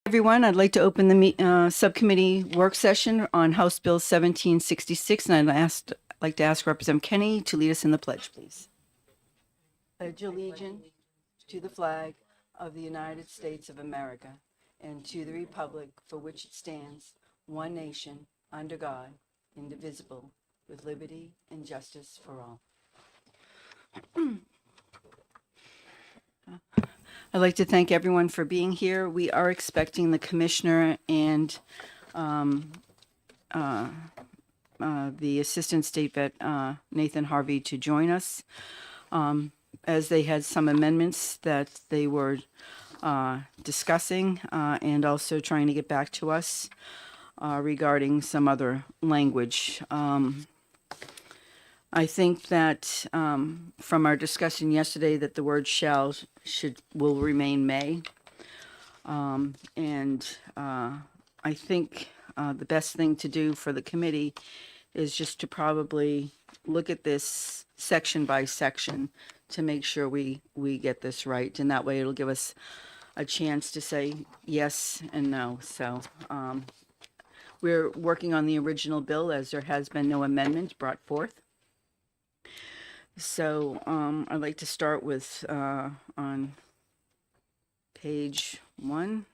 Everyone, I'd like to open the subcommittee work session on House Bill 1766, and like to ask Representative Kenny to lead us in the pledge, please. Pledge allegiance to the flag of the United States of America and to the republic for which it stands, one nation, under God, indivisible, with liberty and justice for all. I'd like to thank everyone for being here. We are expecting the commissioner and the assistant state vet, Nathan Harvey, to join us, as they had some amendments that they were discussing and also trying to get back to us regarding some other language. I think that from our discussion yesterday that the word will remain may. I think the best thing to do for the committee is just to probably look at this section by section to make sure we get this right. And that way it'll give us a chance to say yes and no. So we're working on the original bill as there has been no amendment brought forth. So I'd like to start with on page 1,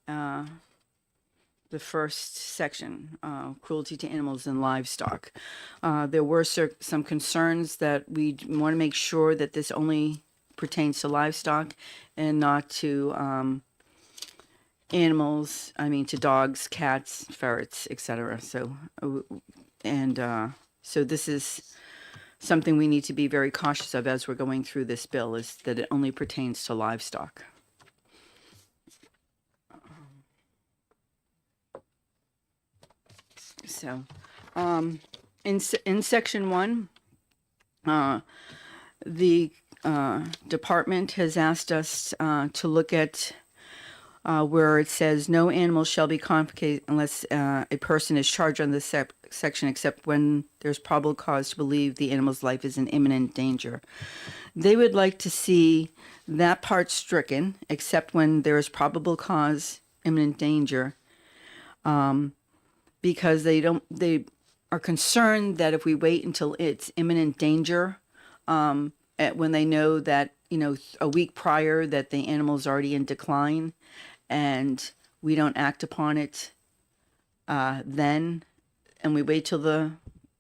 the first section, cruelty to animals and livestock. There were some concerns that we want to make sure that this only pertains to livestock and not to animals, to dogs, cats, ferrets, etc. So this is something we need to be very cautious of as we're going through this bill, is that it only pertains to livestock. So, in section 1, the department has asked us to look at where it says no animal shall be confiscated unless a person is charged on this section except when there's probable cause to believe the animal's life is in imminent danger. They would like to see that part stricken, except when there is probable cause, imminent danger, because they are concerned that if we wait until it's imminent danger, when they know that, a week prior that the animal's already in decline, and we don't act upon it then, and we wait till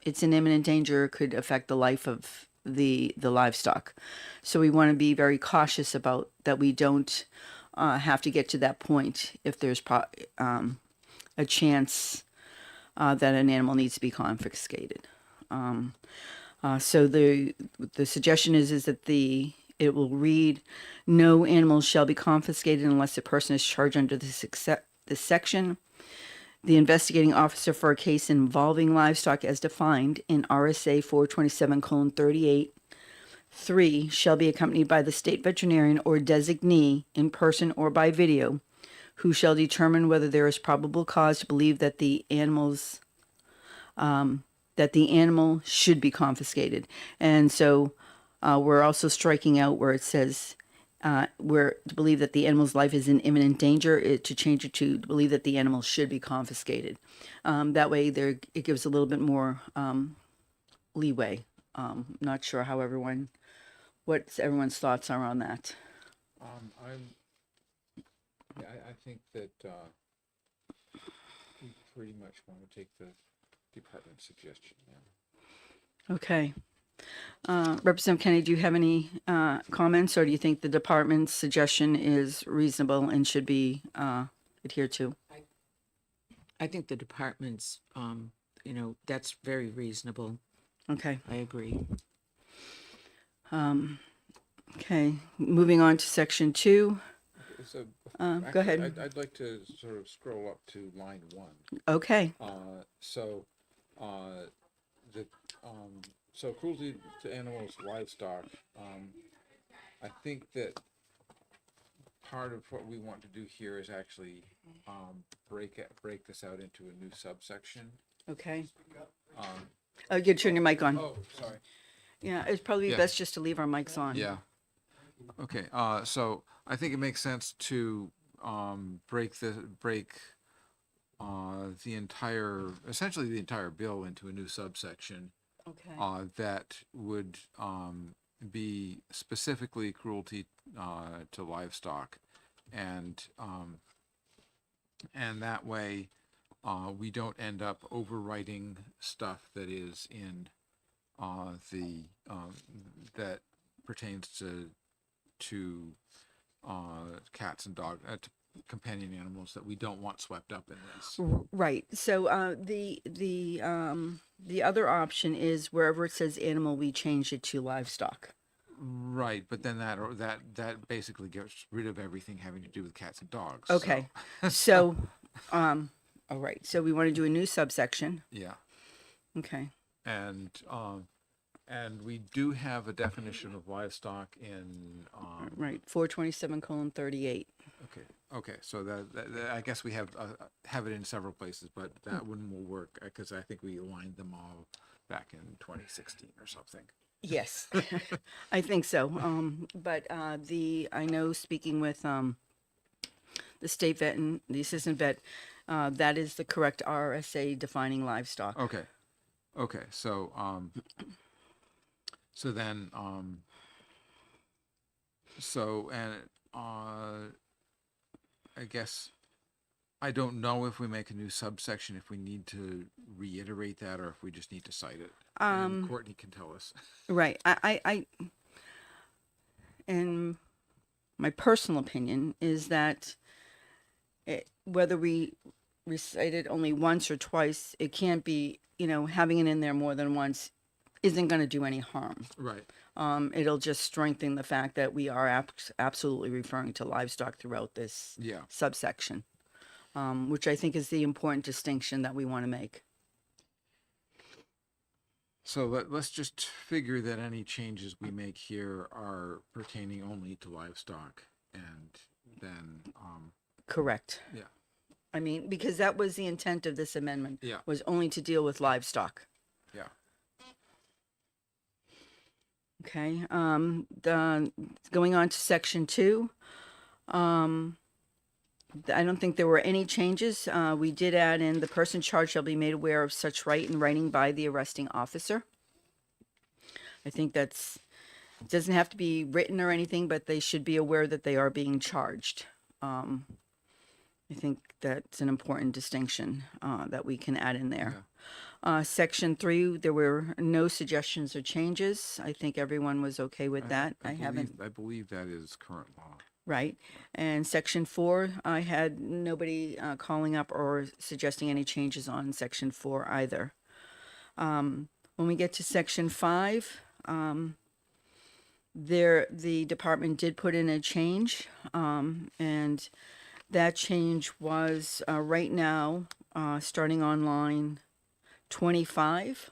it's in imminent danger, it could affect the life of the livestock. So we want to be very cautious about that. We don't have to get to that point if there's a chance that an animal needs to be confiscated. So the suggestion is that it will read, no animals shall be confiscated unless a person is charged under this section. The investigating officer for a case involving livestock as defined in RSA 427:38 3 shall be accompanied by the state veterinarian or designee in person or by video, who shall determine whether there is probable cause to believe that the animal should be confiscated. And so we're also striking out where it says where to believe that the animal's life is in imminent danger, to change it to believe that the animal should be confiscated. That way it gives a little bit more leeway. Not sure how what everyone's thoughts are on that. I think that we pretty much want to take the department suggestion now. Okay. Representative Kennedy, do you have any comments, or do you think the department's suggestion is reasonable and should be adhered to? I think the department's, that's very reasonable. Okay. I agree. Okay. Moving on to section 2. So go ahead. I'd like to sort of scroll up to line 1. Okay. So cruelty to animals, livestock. I think that part of what we want to do here is actually break this out into a new subsection. Okay. You turn your mic on. Oh, sorry. Yeah, it's probably best just to leave our mics on. Yeah. Okay. So I think it makes sense to break essentially the entire bill into a new subsection Okay. that would be specifically cruelty to livestock, and that way we don't end up overwriting stuff that is in the that pertains to cats and dog to companion animals that we don't want swept up in this. Right. So the other option is wherever it says animal, we change it to livestock. Right, but then that basically gets rid of everything having to do with cats and dogs. so- Okay. So, all right. So we want to do a new subsection. Yeah, Okay. and we do have a definition of livestock in Right. 427:38. okay, so that I guess we have it in several places, but that one will work because I think we aligned them all back in 2016 or something. Yes, I think so. But I know speaking with the state vet and the assistant vet, that is the correct RSA defining livestock. Okay, so then I guess I don't know if we make a new subsection, if we need to reiterate that, or if we just need to cite it. And Courtney can tell us. Right. And my personal opinion is that whether we recite it only once or twice, it can't be, having it in there more than once isn't going to do any harm. Right. It'll just strengthen the fact that we are absolutely referring to livestock throughout this Yeah. subsection, which I think is the important distinction that we want to make. So let's just figure that any changes we make here are pertaining only to livestock, and then Correct. yeah. I mean, because that was the intent of this amendment, Yeah. was only to deal with livestock. Yeah. Okay. Going on to section 2. I don't think there were any changes. We did add in the person charged shall be made aware of such right in writing by the arresting officer. I think it doesn't have to be written or anything, but they should be aware that they are being charged. I think that's an important distinction that we can add in there. Section 3, there were no suggestions or changes. I think everyone was okay with that. I believe that is current law. Right. And section 4, I had nobody calling up or suggesting any changes on section 4 either. When we get to section 5, the department did put in a change, and that change was right now, starting on line 25.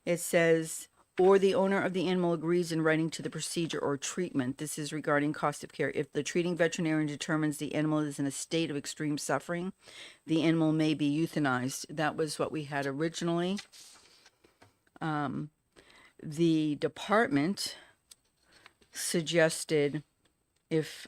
It says, or the owner of the animal agrees in writing to the procedure or treatment. This is regarding cost of care. If the treating veterinarian determines the animal is in a state of extreme suffering, the animal may be euthanized. That was what we had originally. The department suggested if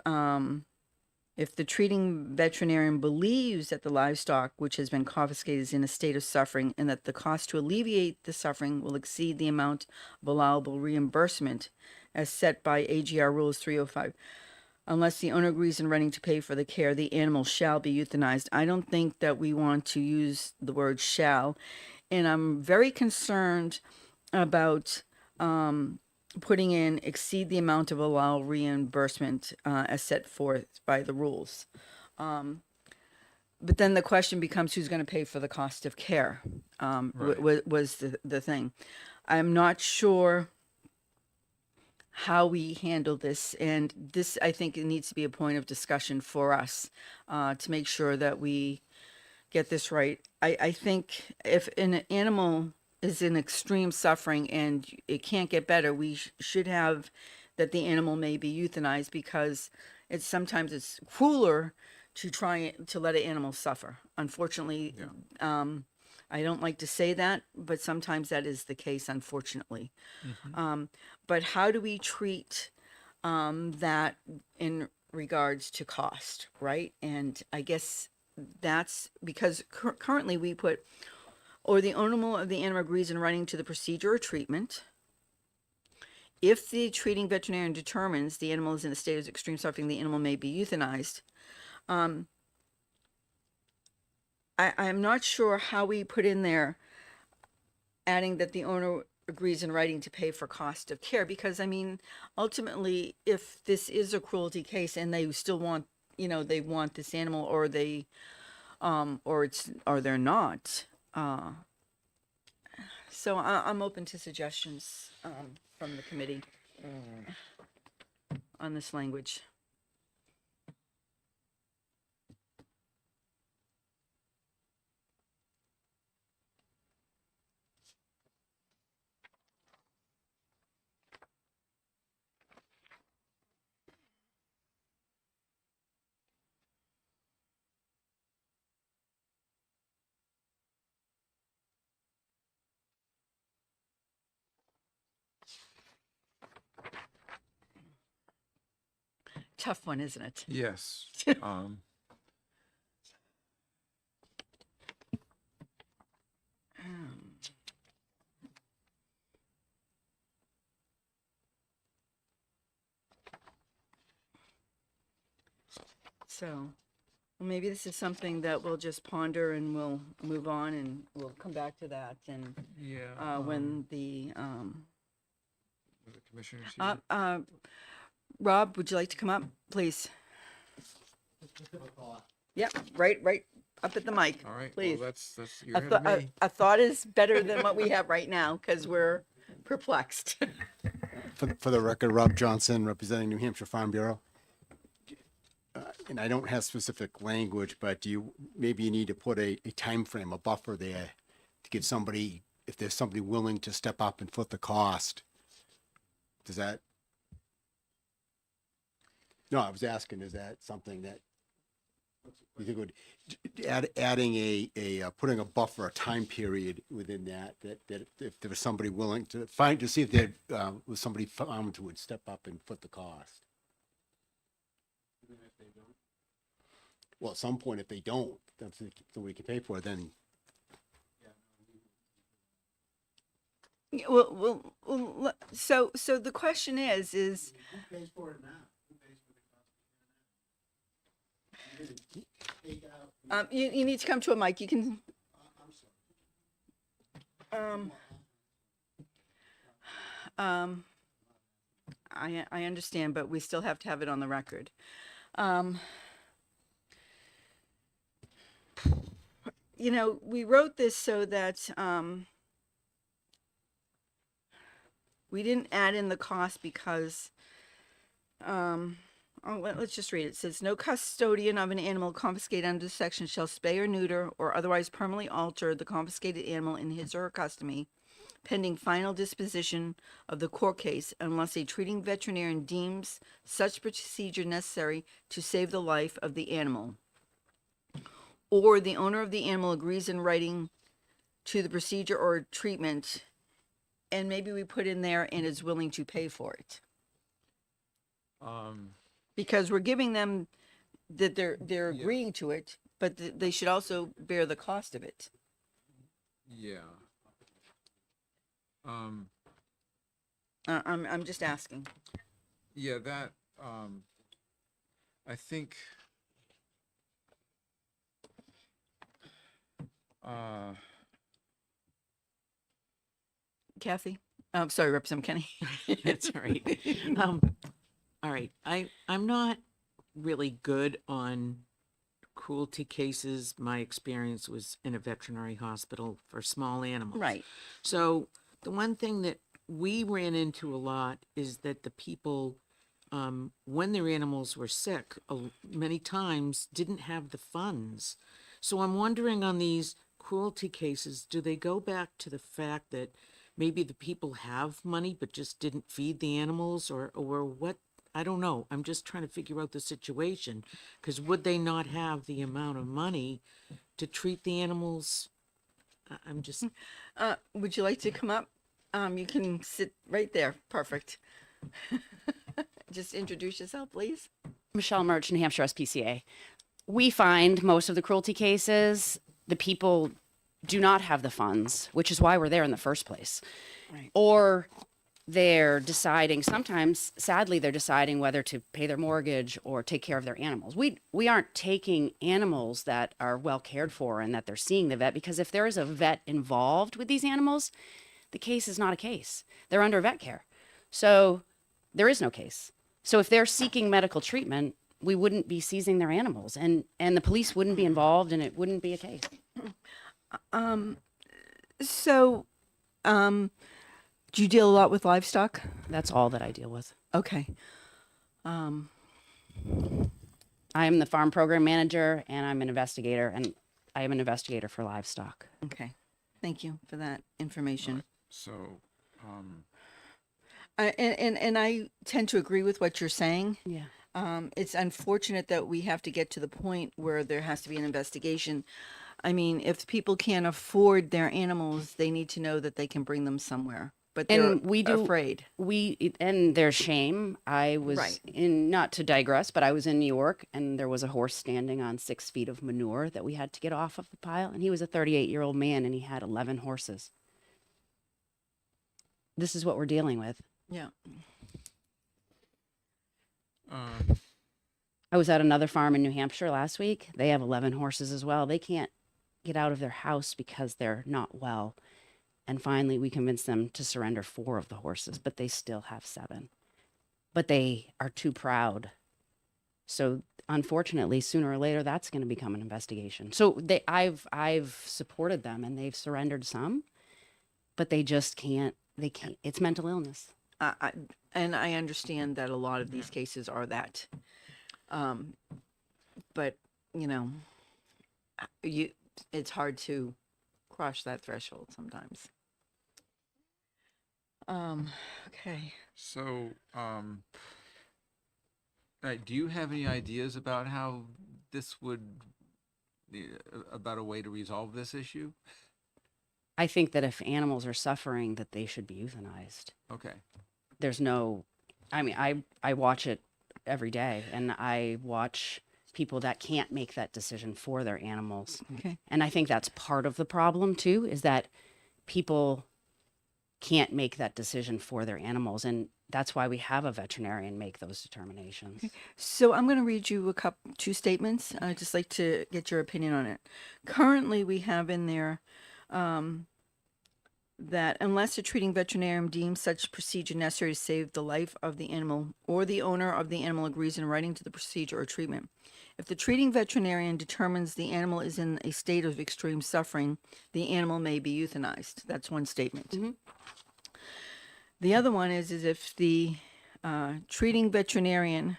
the treating veterinarian believes that the livestock which has been confiscated is in a state of suffering and that the cost to alleviate the suffering will exceed the amount of allowable reimbursement as set by AGR Rules 305, unless the owner agrees in writing to pay for the care, the animal shall be euthanized. I don't think that we want to use the word shall, and I'm very concerned about putting in exceed the amount of allowable reimbursement as set forth by the rules. But then the question becomes who's going to pay for the cost of care, was the thing. I'm not sure how we handle this, and this, I think, it needs to be a point of discussion for us to make sure that we get this right. I think if an animal is in extreme suffering and it can't get better, we should have that the animal may be euthanized, because sometimes it's crueler to try to let an animal suffer. Unfortunately, I don't like to say that, but sometimes that is the case, unfortunately. But how do we treat that in regards to cost, right? And I guess that's because currently we put, or the owner of the animal agrees in writing to the procedure or treatment. If the treating veterinarian determines the animal is in a state of extreme suffering, the animal may be euthanized. I'm not sure how we put in there adding that the owner agrees in writing to pay for cost of care, because I mean, ultimately, if this is a cruelty case and they still want, they want this animal, or they, or they're not. So I'm open to suggestions, from the committee on this language. Tough one, isn't it? Yes. Um, So, well, maybe this is something that we'll just ponder, and we'll move on, and we'll come back to that, and yeah. when the The commissioners here. Rob, would you like to come up, please? Yep, right up at the mic. All right. please. Well, that's you're ahead of me. A thought is better than what we have right now, because we're perplexed. For the record, Rob Johnson, representing New Hampshire Farm Bureau. And I don't have specific language, but maybe you need to put a time frame, a buffer there to give somebody, if there's somebody willing to step up and foot the cost. Does that? No, I was asking, is that something that you think would, adding putting a buffer, a time period within that if there was somebody willing to see if there was somebody found who would step up and foot the cost. Well, at some point, if they don't, that's somebody can pay for it, then. Yeah, well, so the question is, Who pays for it now? Who pays for the cost? you need to come to a mic. You can, I understand, but we still have to have it on the record. We wrote this so that we didn't add in the cost because let's just read it. It says, no custodian of an animal confiscated under this section shall spay or neuter or otherwise permanently alter the confiscated animal in his or her custody pending final disposition of the court case unless a treating veterinarian deems such procedure necessary to save the life of the animal, or the owner of the animal agrees in writing to the procedure or treatment, and maybe we put in there and is willing to pay for it. Because we're giving them that they're agreeing to it, but they should also bear the cost of it. Yeah. I'm just asking. Yeah, that, I think, Kathy? I'm sorry, Representative Kenny. That's all right. All right. I'm not really good on cruelty cases. My experience was in a veterinary hospital for small animals. Right. So the one thing that we ran into a lot is that the people, when their animals were sick, many times didn't have the funds. So I'm wondering, on these cruelty cases, do they go back to the fact that maybe the people have money but just didn't feed the animals, or what? I don't know. I'm just trying to figure out the situation, because would they not have the amount of money to treat the animals? I'm just... Would you like to come up? You can sit right there. Perfect. Just introduce yourself, please. Michelle Murch, New Hampshire SPCA. We find most of the cruelty cases, the people do not have the funds, which is why we're there in the first place. Right. Or they're deciding, sometimes, sadly, they're deciding whether to pay their mortgage or take care of their animals. We aren't taking animals that are well cared for and that they're seeing the vet, because if there is a vet involved with these animals, the case is not a case. They're under vet care. So there is no case. So if they're seeking medical treatment, we wouldn't be seizing their animals, and the police wouldn't be involved, and it wouldn't be a case. So, do you deal a lot with livestock? That's all that I deal with. Okay. I am the farm program manager, and I'm an investigator, and I am an investigator for livestock. Okay. Thank you for that information. So, And I tend to agree with what you're saying. Yeah. It's unfortunate that we have to get to the point where there has to be an investigation. I mean, if people can't afford their animals, they need to know that they can bring them somewhere. But they're And we do- afraid. And there's shame. I was Right. not to digress, but I was in New York, and there was a horse standing on 6 feet of manure that we had to get off of the pile, and he was a 38-year-old man, and he had 11 horses. This is what we're dealing with. Yeah. I was at another farm in New Hampshire last week. They have 11 horses as well. They can't get out of their house because they're not well. And finally, we convinced them to surrender 4 of the horses, but they still have 7. But they are too proud. So unfortunately, sooner or later, that's going to become an investigation. So I've supported them, and they've surrendered some, but they just can't. They can't. It's mental illness. And I understand that a lot of these cases are that. But, you know, it's hard to cross that threshold sometimes. Okay. so, do you have any ideas about how this would, about a way to resolve this issue? I think that if animals are suffering, that they should be euthanized. Okay. There's no, I mean, I watch it every day, and I watch people that can't make that decision for their animals. Okay. And I think that's part of the problem too, is that people can't make that decision for their animals. And that's why we have a veterinarian make those determinations. So I'm going to read you 2 statements. I'd just like to get your opinion on it. Currently, we have in there that unless a treating veterinarian deems such procedure necessary to save the life of the animal, or the owner of the animal agrees in writing to the procedure or treatment, if the treating veterinarian determines the animal is in a state of extreme suffering, the animal may be euthanized. That's one statement. Mhm. The other one is if the treating veterinarian,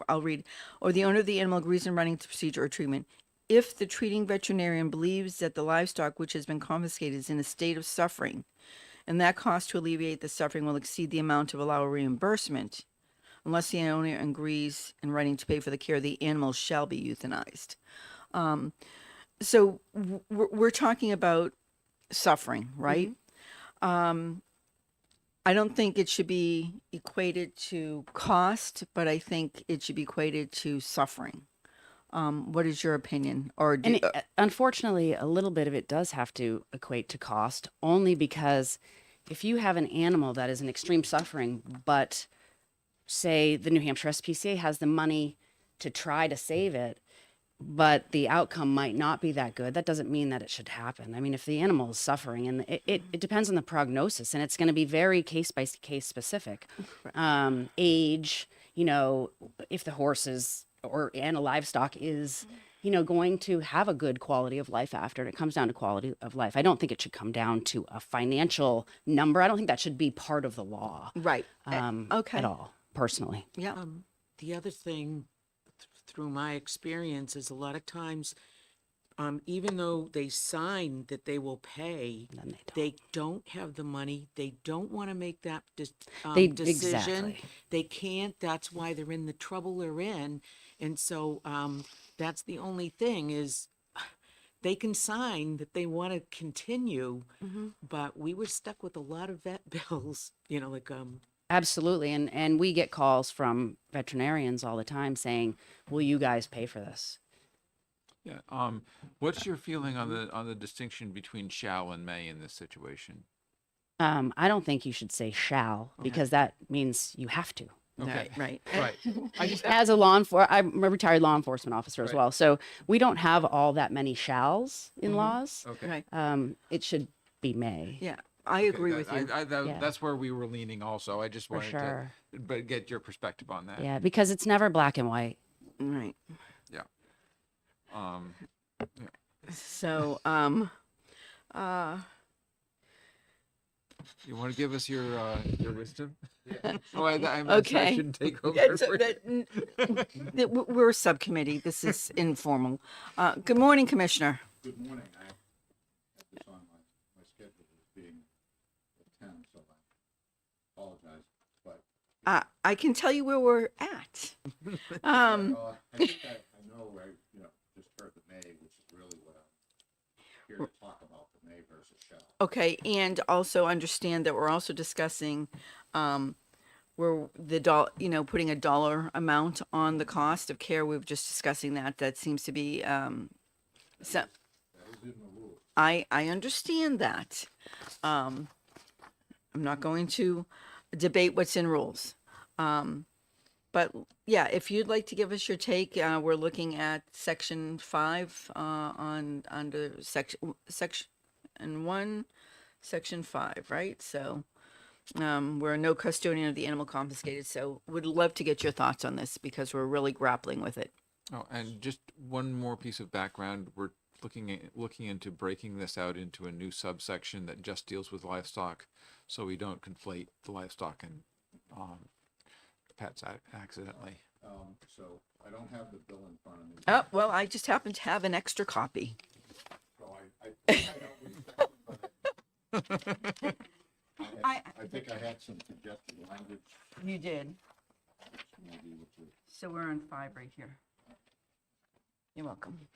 I'll read, or the owner of the animal agrees in writing to procedure or treatment, if the treating veterinarian believes that the livestock which has been confiscated is in a state of suffering, and that cost to alleviate the suffering will exceed the amount of allowed reimbursement, unless the owner agrees in writing to pay for the care, the animal shall be euthanized. So we're talking about suffering, right? I don't think it should be equated to cost, but I think it should be equated to suffering. What is your opinion? Or do, And unfortunately, a little bit of it does have to equate to cost, only because if you have an animal that is in extreme suffering, but say the New Hampshire SPCA has the money to try to save it, but the outcome might not be that good, that doesn't mean that it should happen. I mean, if the animal is suffering, and it depends on the prognosis, and it's going to be very case by case specific. Age, you know, if the horse is and a livestock is, you know, going to have a good quality of life after, and it comes down to quality of life. I don't think it should come down to a financial number. I don't think that should be part of the law. right. Okay. At all, personally. Yeah. The other thing through my experience is a lot of times, even though they sign that they will pay, Then they don't have the money. They don't want to make that decision. Exactly. They can't. That's why they're in the trouble they're in. And so that's the only thing is they can sign that they want to continue, but we were stuck with a lot of vet bills, you know, like Absolutely. And we get calls from veterinarians all the time saying, will you guys pay for this? Yeah. What's your feeling on the distinction between shall and may in this situation? I don't think you should say shall because that means you have to. Okay. Right. Right. I just As a I'm a retired law enforcement officer as Right. well. So we don't have all that many shalls in laws. okay. Right. It should be may. Yeah, I agree with you. Yeah. That's where we were leaning also. I just For wanted sure. to but get your perspective on that. Yeah, because it's never black and white. Right. Um, So, you want to give us your wisdom? Oh, I Okay. shouldn't take over. That's- for you. we're a subcommittee. This is informal. Good morning, Commissioner. Good morning. I had this on my schedule as being at 10, so I apologize. But I can tell you where we're at. I think I know I just heard the May, which is really what I'm here to talk about, the May versus shall. Okay, and also understand that we're also discussing where the putting a dollar amount on the cost of care. We were just discussing that. That seems to be so. That is in the rules. I understand that. I'm not going to debate what's in rules. But yeah, if you'd like to give us your take, we're looking at section 5 under section 1, section 5, right? So we're no custodian of the animal confiscated. So would love to get your thoughts on this because we're really grappling with it. Oh, and just one more piece of background. We're looking into breaking this out into a new subsection that just deals with livestock, so we don't conflate the livestock and pets accidentally. So I don't have the bill in front of me. Oh, well, I just happen to have an extra copy. So I think I don't read that, but I think I had some suggested language, You did. maybe, which is So we're on 5 right here. You're welcome.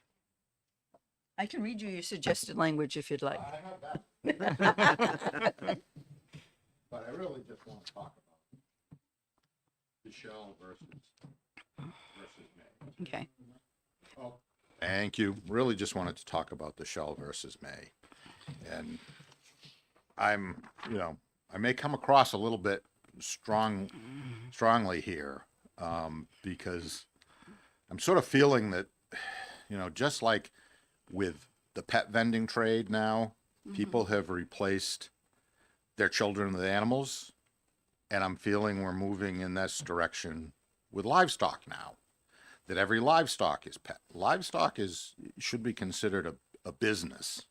I can read you your suggested language if you'd like. I have that. But I really just want to talk about the shall versus may. Okay. Oh, thank you. Really just wanted to talk about the shall versus may. And I may come across a little bit strongly here, because I'm sort of feeling that, just like with the pet vending trade now, people have replaced their children with animals, and I'm feeling we're moving in this direction with livestock now, that every livestock is pet. Livestock should be considered a business,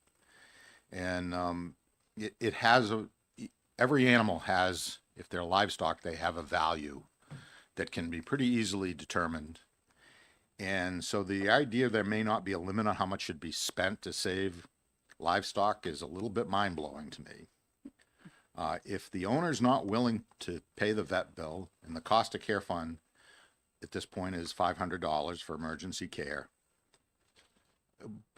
and it has every animal has, if they're livestock, they have a value that can be pretty easily determined. And so the idea there may not be a limit on how much should be spent to save livestock is a little bit mind-blowing to me. If the owner's not willing to pay the vet bill, and the cost of care fund at this point is $500 for emergency care,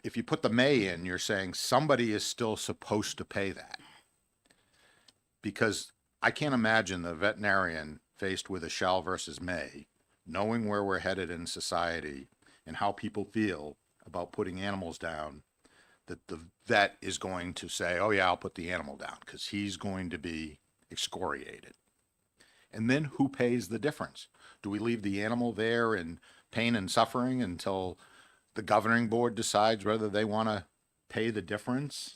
if you put the may in, you're saying somebody is still supposed to pay that. Because I can't imagine the veterinarian faced with a shall versus may, knowing where we're headed in society and how people feel about putting animals down, that the vet is going to say, oh yeah, I'll put the animal down, because he's going to be excoriated. And then who pays the difference? Do we leave the animal there in pain and suffering until the governing board decides whether they want to pay the difference?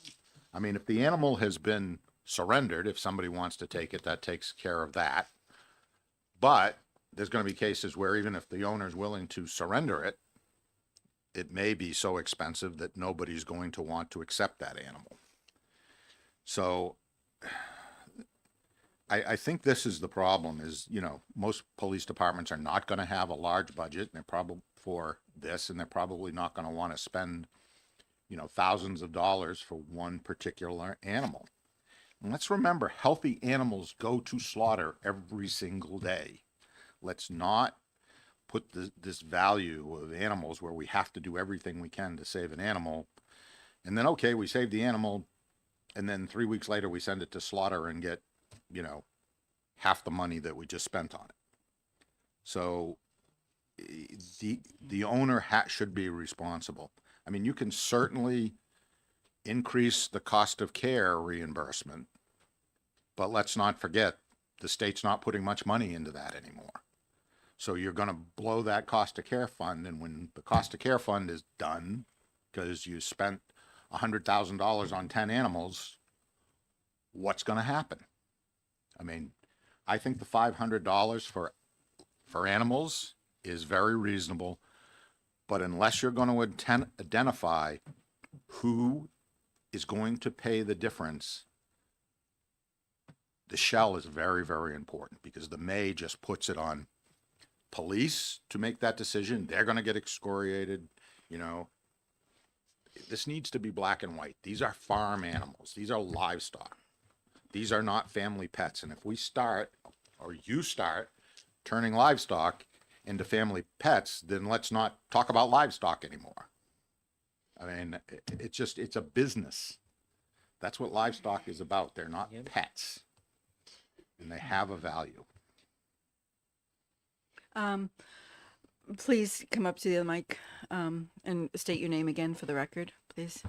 I mean, if the animal has been surrendered, if somebody wants to take it, that takes care of that. But there's going to be cases where even if the owner is willing to surrender it, it may be so expensive that nobody's going to want to accept that animal. So I think this is the problem is, most police departments are not going to have a large budget, and they're probably for this, and they're probably not going to want to spend, thousands of dollars for one particular animal. And let's remember, healthy animals go to slaughter every single day. Let's not put this value of animals where we have to do everything we can to save an animal. And then, okay, we save the animal, and then 3 weeks later we send it to slaughter and get, half the money that we just spent on it. So the owner should be responsible. I mean, you can certainly increase the cost of care reimbursement, but let's not forget the state's not putting much money into that anymore. So you're going to blow that cost of care fund, and when the cost of care fund is done, because you spent $100,000 on 10 animals, what's going to happen? I mean, I think the $500 for animals is very reasonable, but unless you're going to identify who is going to pay the difference, the shell is very, very important, because the may just puts it on police to make that decision. They're going to get excoriated. You know, this needs to be black and white. These are farm animals. These are livestock. These are not family pets. And if we start, or you start, turning livestock into family pets, then let's not talk about livestock anymore. I mean, it's a business. That's what livestock is about. They're not pets, and they have a value. Please come up to the mic and state your name again for the record, please.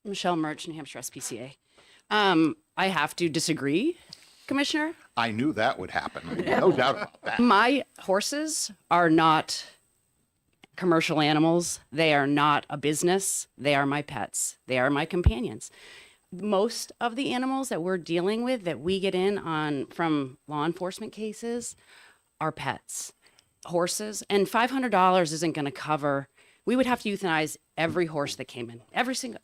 Michelle Murch, New Hampshire SPCA. I have to disagree, Commissioner. I knew that would happen. No doubt about that. My horses are not commercial animals. They are not a business. They are my pets. They are my companions. Most of the animals that we're dealing with that we get in on from law enforcement cases are pets, horses, and $500 isn't going to cover. We would have to euthanize every horse that came in. Every single.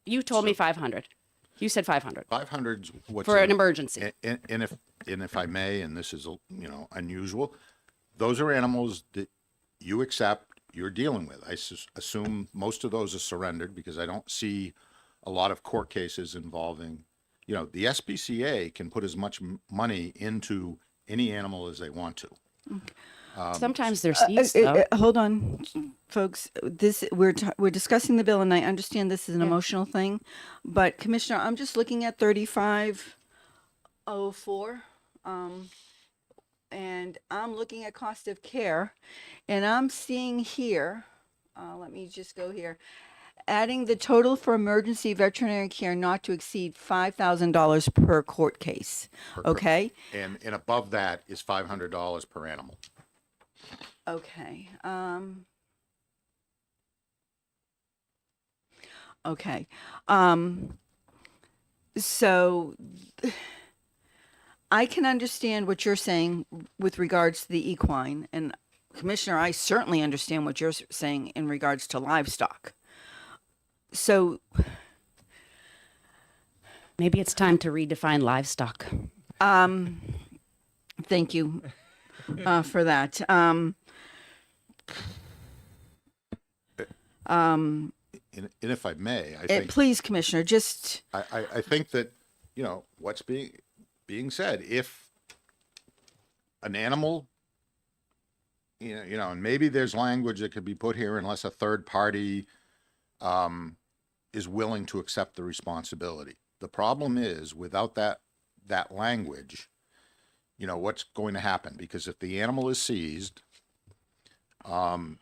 You told me 500. You said 500 500's what's for an emergency. And if I may, and this is unusual, those are animals that you accept, you're dealing with. I assume most of those are surrendered, because I don't see a lot of court cases involving. The SPCA can put as much money into any animal as they want to. Sometimes they're seized, though. Hold on, folks. We're discussing the bill, and I understand this is an emotional thing, but Commissioner, I'm just looking at 3504, and I'm looking at cost of care, and I'm seeing here. Let me just go here. Adding the total for emergency veterinary care not to exceed $5,000 per court case. Okay. And above that is $500 per animal. Okay. Okay. So I can understand what you're saying with regards to the equine, and Commissioner, I certainly understand what you're saying in regards to livestock. So Maybe it's time to redefine livestock. thank you for that. And if I may, I think Please, Commissioner, just I think that what's being said. If an animal, and maybe there's language that could be put here, unless a third party is willing to accept the responsibility. The problem is, without that language, what's going to happen? Because if the animal is seized, and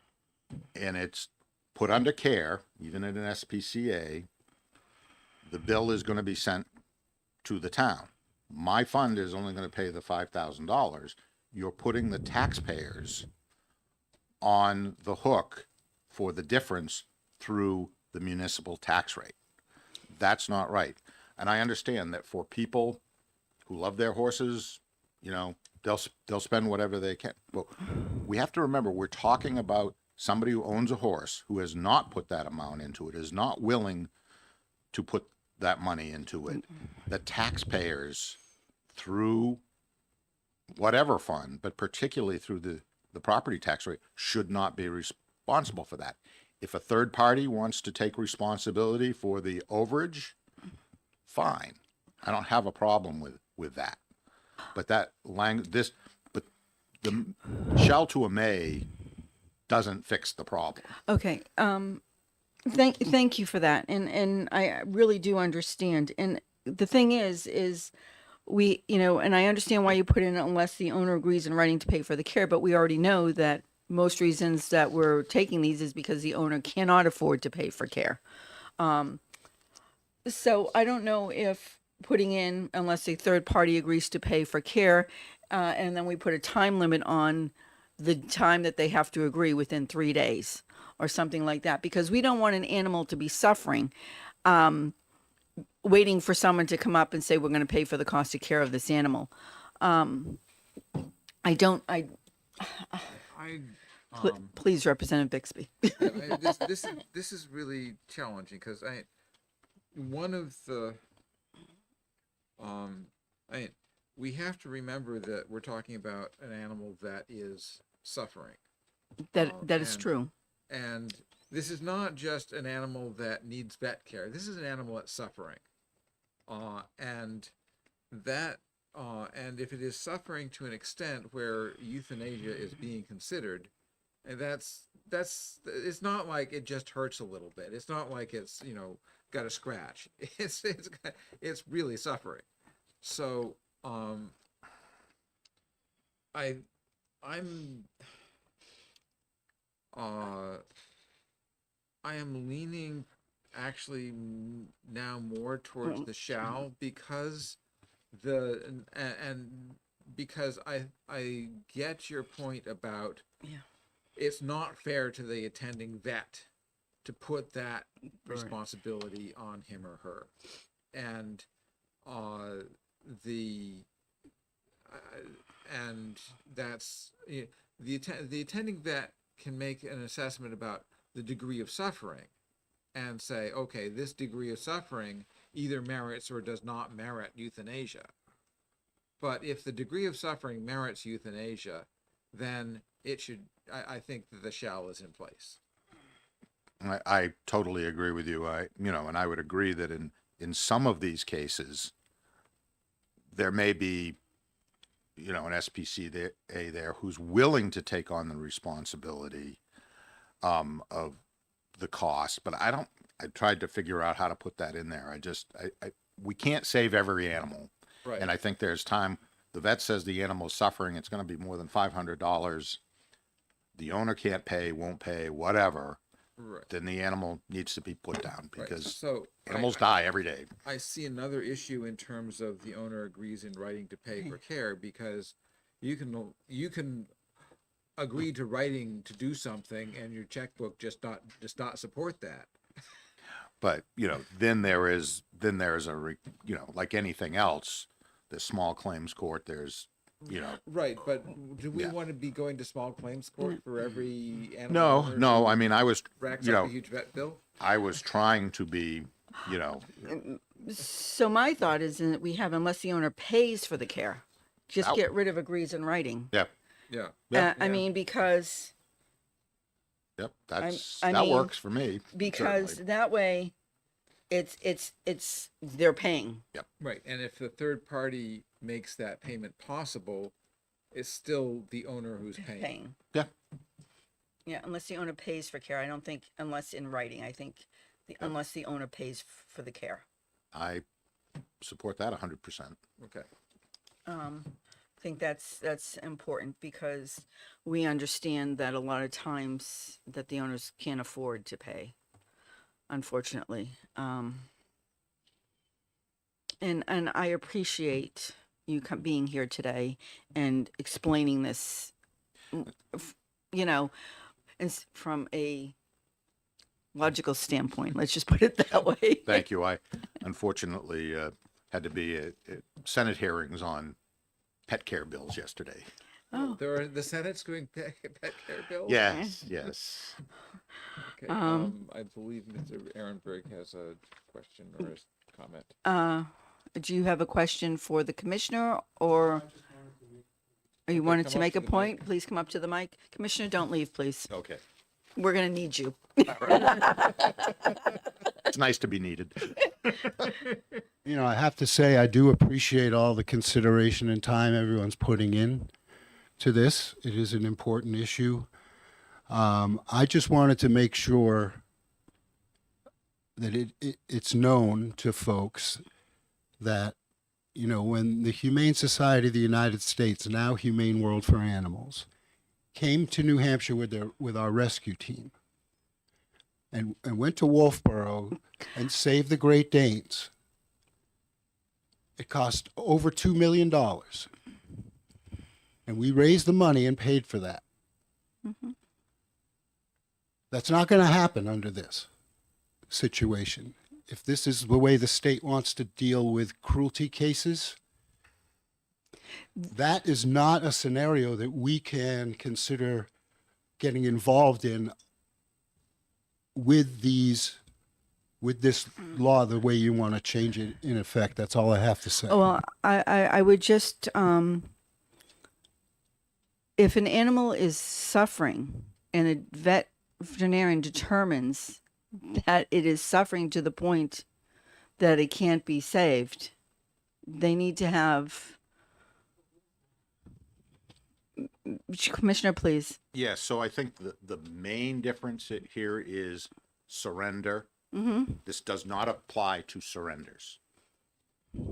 it's put under care, even at an SPCA, the bill is going to be sent to the town. My fund is only going to pay the $5,000. You're putting the taxpayers on the hook for the difference through the municipal tax rate. That's not right. And I understand that for people who love their horses, they'll spend whatever they can. But we have to remember, we're talking about somebody who owns a horse, who has not put that amount into it, is not willing to put that money into it. The taxpayers, through whatever fund, but particularly through the property tax rate, should not be responsible for that. If a third party wants to take responsibility for the overage, fine. I don't have a problem with that. But but the shall to a may doesn't fix the problem. okay. Thank you for that, and I really do understand. And the thing is we, and I understand why you put in unless the owner agrees in writing to pay for the care, but we already know that most reasons that we're taking these is because the owner cannot afford to pay for care. So I don't know if putting in unless a third party agrees to pay for care, and then we put a time limit on the time that they have to agree within 3 days or something like that, because we don't want an animal to be suffering, waiting for someone to come up and say, we're going to pay for the cost of care of this animal. I don't, I, please, Representative Bixby. this is really challenging because one of the, we have to remember that we're talking about an animal that is suffering. That is and- true. And this is not just an animal that needs vet care. This is an animal that's suffering. And if it is suffering to an extent where euthanasia is being considered, and that's it's not like it just hurts a little bit. It's not like it's, got a scratch. It's really suffering. So, I am leaning actually now more towards the shall, because because I get your point about it's not fair to the attending vet to put that responsibility on him or her, and that's the attending vet can make an assessment about the degree of suffering and say, okay, this degree of suffering either merits or does not merit euthanasia. But if the degree of suffering merits euthanasia, then it should, I think that the shall is in place. I totally agree with you. And I would agree that in some of these cases, there may be, an SPCA there who's willing to take on the responsibility of the cost, but I tried to figure out how to put that in there. We can't save every animal. Right. And I think there's time, the vet says the animal's suffering, it's going to be more than $500. The owner can't pay, won't pay, whatever. Right. Then the animal needs to be put down Right. because So animals die every day. I see another issue in terms of the owner agrees in writing to pay for care, because you can agree to writing to do something and your checkbook just not support that. But, then there is like anything else, the small claims court, there's, Right, but do we Yeah. want to be going to small claims court for every animal? owner no, who I mean, I was, racks up a huge vet bill? I was trying to be, So my thought is that we have unless the owner pays for the care, just That- get rid of agrees in writing. yeah, Yeah. I mean, because yep, I that mean, works for me. because certainly. that way it's they're paying. Right, and if the third party makes that payment possible, it's still the owner who's paying. Yeah. Yeah, unless the owner pays for care. I don't think unless in writing. I think unless the owner pays for the care. I support that 100%. Okay. I think that's important because we understand that a lot of times that the owners can't afford to pay, unfortunately. And I appreciate you being here today and explaining this, from a logical standpoint. Let's just put it that way. Thank you. I unfortunately had to be at Senate hearings on pet care bills yesterday. Oh. The Senate's doing pet care bills? Yes. Okay, I believe Mr. Ehrenberg has a question or a comment. Do you have a question for the commissioner or you wanted come to up make to a the point? mic. Please come up to the mic. Commissioner, don't leave, please. Okay. We're going to need you. It's nice to be needed. I have to say, I do appreciate all the consideration and time everyone's putting in to this. It is an important issue. I just wanted to make sure that it's known to folks that you know, when the Humane Society of the United States, now Humane World for Animals, came to New Hampshire with our rescue team and went to Wolfboro and saved the Great Danes, it cost over $2 million. And we raised the money and paid for that. That's not going to happen under this situation. If this is the way the state wants to deal with cruelty cases, that is not a scenario that we can consider getting involved in with this law the way you want to change it in effect. That's all I have to say. Well, I would just, if an animal is suffering and a veterinarian determines that it is suffering to the point that it can't be saved, they need to have. Commissioner, please. Yeah, so I think the main difference here is surrender. This does not apply to surrenders.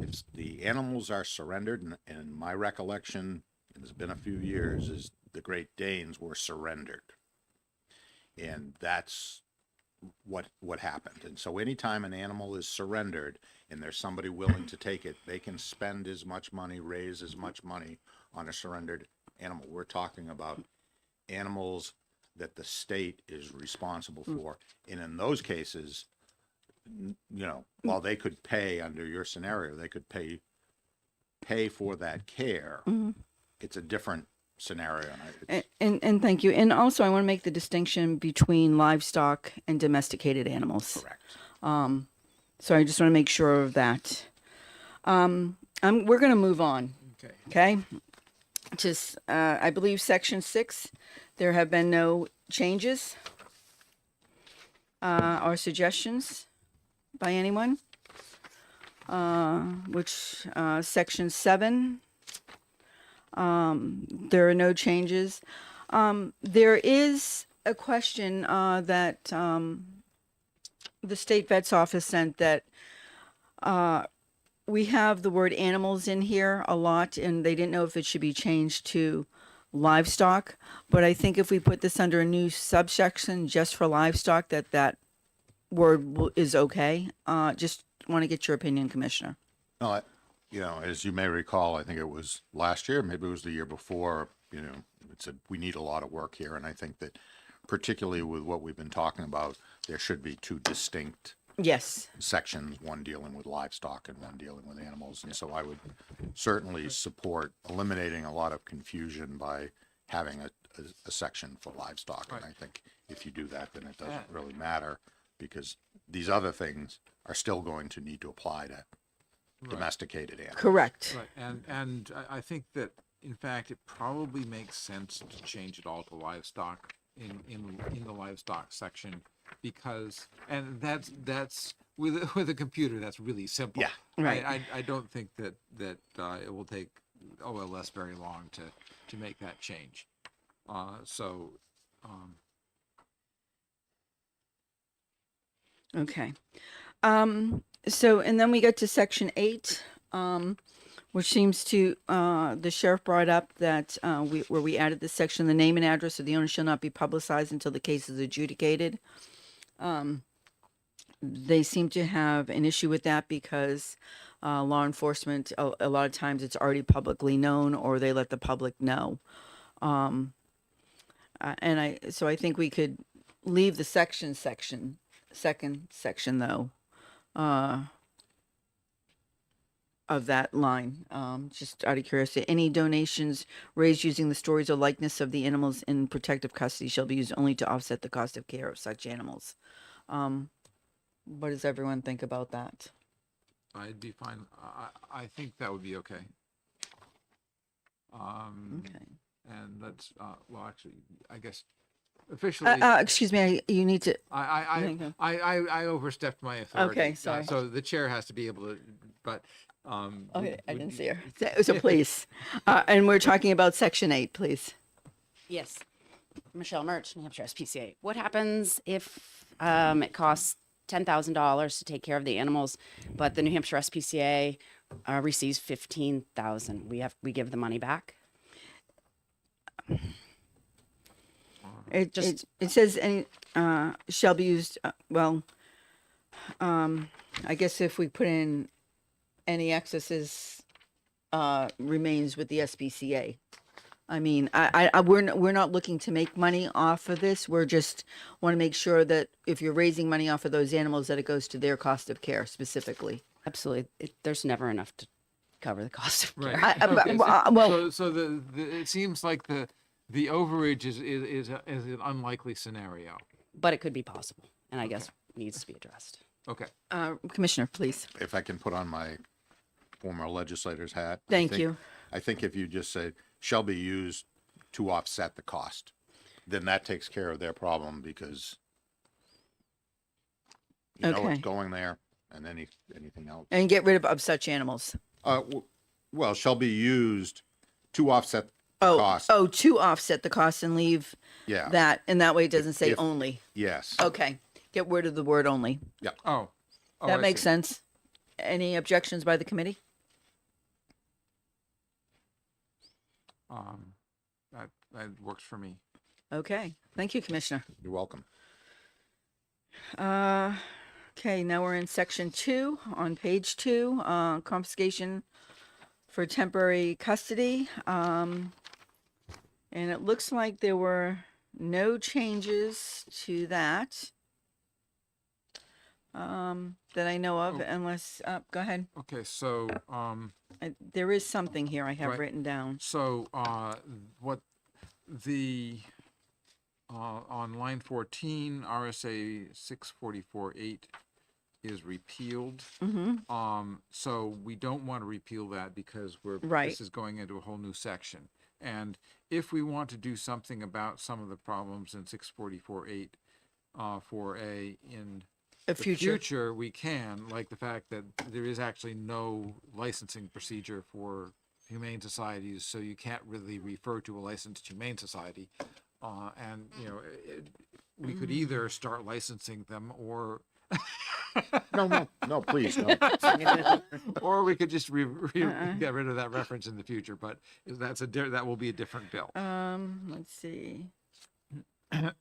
If the animals are surrendered, and my recollection, and it's been a few years, is the Great Danes were surrendered. And that's what happened. And so anytime an animal is surrendered and there's somebody willing to take it, they can spend as much money, raise as much money on a surrendered animal. We're talking about animals that the state is responsible for. And in those cases, you know, while they could pay under your scenario, they could pay for that care. It's a different scenario. And thank you. And also, I want to make the distinction between livestock and domesticated animals. Correct. So I just want to make sure of that. We're going to move on. Okay. Okay. Just, I believe section 6, there have been no changes or suggestions by anyone. Which section 7, there are no changes. There is a question that the state vet's office sent that we have the word animals in here a lot, and they didn't know if it should be changed to livestock. But I think if we put this under a new subsection just for livestock, that word is okay. Just want to get your opinion, Commissioner. No, you know, as you may recall, I think it was last year, maybe it was the year before, you know, it said we need a lot of work here. And I think that particularly with what we've been talking about, there should be two distinct Yes. sections, one dealing with livestock and one dealing with animals. And so I would certainly support eliminating a lot of confusion by having a section for livestock. And I think if you do that, then it doesn't really matter, because these other things are still going to need to apply to domesticated animals. Correct. Right, and I think that, in fact, it probably makes sense to change it all to livestock in the livestock section, because, and that's with a computer, that's really simple. Yeah. Right. I don't think that it will take OLS very long to make that change. Okay. So, and then we get to section 8, which seems to, the sheriff brought up that, where we added this section, the name and address of the owner shall not be publicized until the case is adjudicated. They seem to have an issue with that because, law enforcement, a lot of times it's already publicly known, or they let the public know. And so I think we could leave the second section though, of that line. Just out of curiosity, any donations raised using the stories or likeness of the animals in protective custody shall be used only to offset the cost of care of such animals. What does everyone think about that? I'd be fine. I think that would be okay. Okay. And that's, well, actually, I guess officially, Excuse me, you need to, I overstepped my authority. Okay, sorry. So the chair has to be able to, but, okay, I didn't see her. So please, and we're talking about section 8, please. Yes. Michelle Murch, New Hampshire SPCA. What happens if it costs $10,000 to take care of the animals, but the New Hampshire SPCA receives $15,000. We give the money back. It says any shall be used. I guess if we put in any excesses remains with the SPCA. I mean, we're not looking to make money off of this. We're just want to make sure that if you're raising money off of those animals, that it goes to their cost of care specifically. Absolutely, there's never enough to cover the cost of care. Right. Okay, So, so the it seems like the overage is an unlikely scenario. But it could be possible, and I guess needs to be addressed. Okay. Commissioner, please. If I can put on my former legislator's hat. Thank you. I think if you just say, shall be used to offset the cost, then that takes care of their problem because you know Okay. it's going there and anything else. And get rid of such animals. Well, shall be used to offset the cost. To offset the cost and leave Yeah. that, and that way it doesn't say If- only. Yes. Okay, get rid of the word only. Oh. That I makes see. sense. Any objections by the committee? That works for me. Okay, thank you, Commissioner. You're welcome. Okay, now we're in section 2 on page 2, confiscation for temporary custody. And it looks like there were no changes to that that I know of, unless, go ahead. Okay, so There is something here I have Right. written down. So, what the, on line 14, RSA 644-8 is repealed. So we don't want to repeal that because Right. this is going into a whole new section. And if we want to do something about some of the problems in 644-8, 4A in The the future. future, we can, like the fact that there is actually no licensing procedure for humane societies, so you can't really refer to a licensed humane society. And, you know, we could either start licensing them or No, please, no. or we could just get rid of that reference in the future, but that will be a different bill. Let's see. All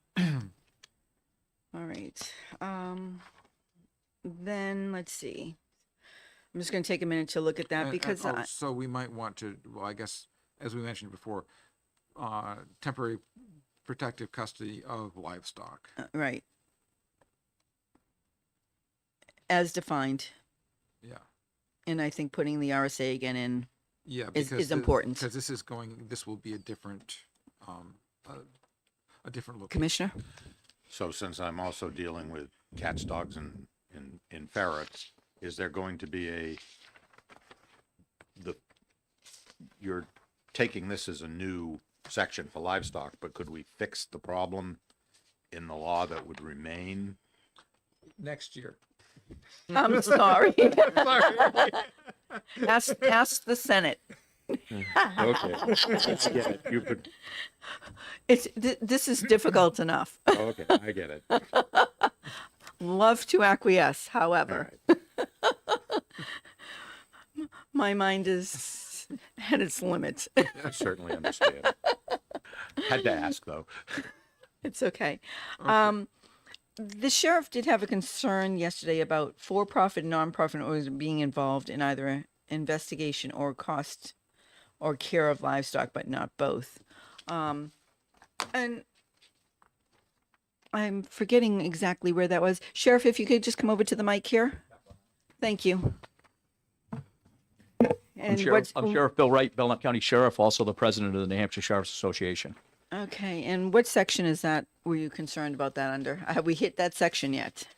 right. Then let's see. I'm just going to take a minute to look at that because So we might want to, well, I guess, as we mentioned before, temporary protective custody of livestock. right. As defined, Yeah. and I think putting the RSA again in. Yeah, is important. because this will be a different, a different look. Commissioner? So since I'm also dealing with cats, dogs, and ferrets, is there going to be you're taking this as a new section for livestock, but could we fix the problem in the law that would remain? Next year. I'm sorry. Ask the Senate. Okay. You could, This is difficult enough. okay, I get it. Love to acquiesce, however. My mind is at its limits. I certainly understand. Had to ask, though. It's okay. The sheriff did have a concern yesterday about for-profit and non-profit owners being involved in either investigation or cost or care of livestock, but not both. And I'm forgetting exactly where that was. Sheriff, if you could just come over to the mic here. Thank you. And I'm Sheriff Bill Wright, Belknap County Sheriff, also the president of the New Hampshire Sheriff's Association. Okay, and what section is that? Were you concerned about that under? Have we hit that section yet?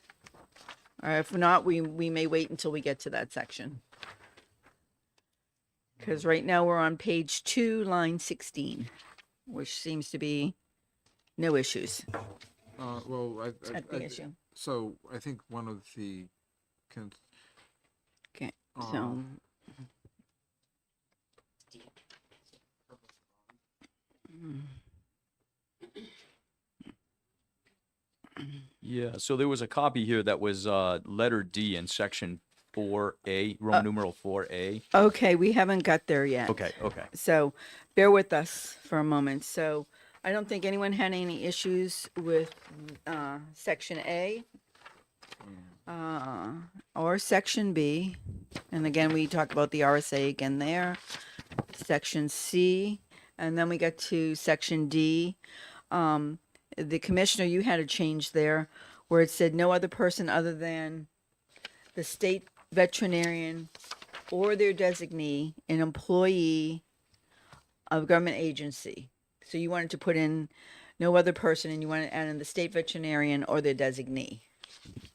Or if not, we may wait until we get to that section. Because right now we're on page 2, line 16, which seems to be no issues Well, at the issue. so I think one of the, Okay, so. Yeah, so there was a copy here that was letter D in section 4A, Roman numeral 4A. Okay, we haven't got there yet. Okay, okay. So bear with us for a moment. So I don't think anyone had any issues with section A or section B. And again, we talked about the RSA again there. Section C, and then we get to section D. The commissioner, you had a change there where it said no other person other than the state veterinarian or their designee, an employee of government agency. So you wanted to put in no other person, and you wanted to add in the state veterinarian or their designee.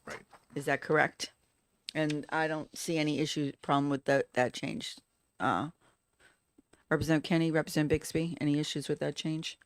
Right. Is that correct? And I don't see any problem with that change. Representative Kenny, Representative Bixby, any issues with that change?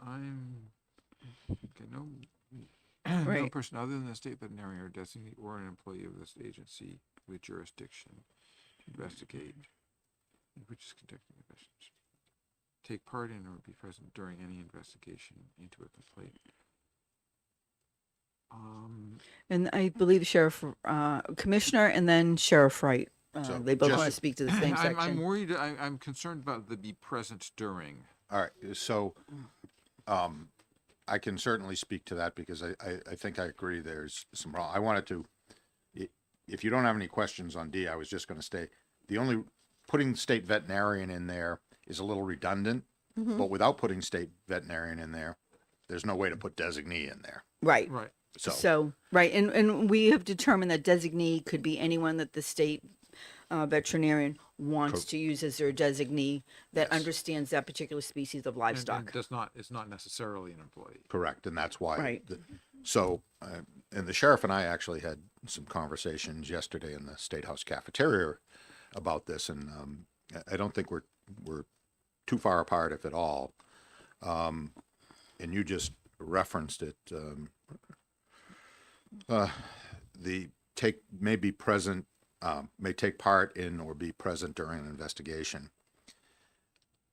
Okay, no Right. person other than the state veterinarian or designee or an employee of this agency with jurisdiction to investigate, which is conducting investigations, take part in or be present during any investigation into a complaint. And I believe Sheriff, Commissioner and then Sheriff Wright. So They both want to just- speak to the same I'm section. worried, I'm concerned about the be present during. All right, so, I can certainly speak to that because I think I agree there's some wrong. I wanted to, if you don't have any questions on D, I was just gonna stay, putting state veterinarian in there is a little redundant, but without putting state veterinarian in there, there's no way to put designee in there. Right. Right. So, right. And we have determined that designee could be anyone that the state veterinarian wants to use as their designee that understands that particular species of And livestock. it's not necessarily an employee. Correct, and that's why. Right. So, and the sheriff and I actually had some conversations yesterday in the State House cafeteria about this, and I don't think we're too far apart, if at all. And you just referenced it. May take part in or be present during an investigation.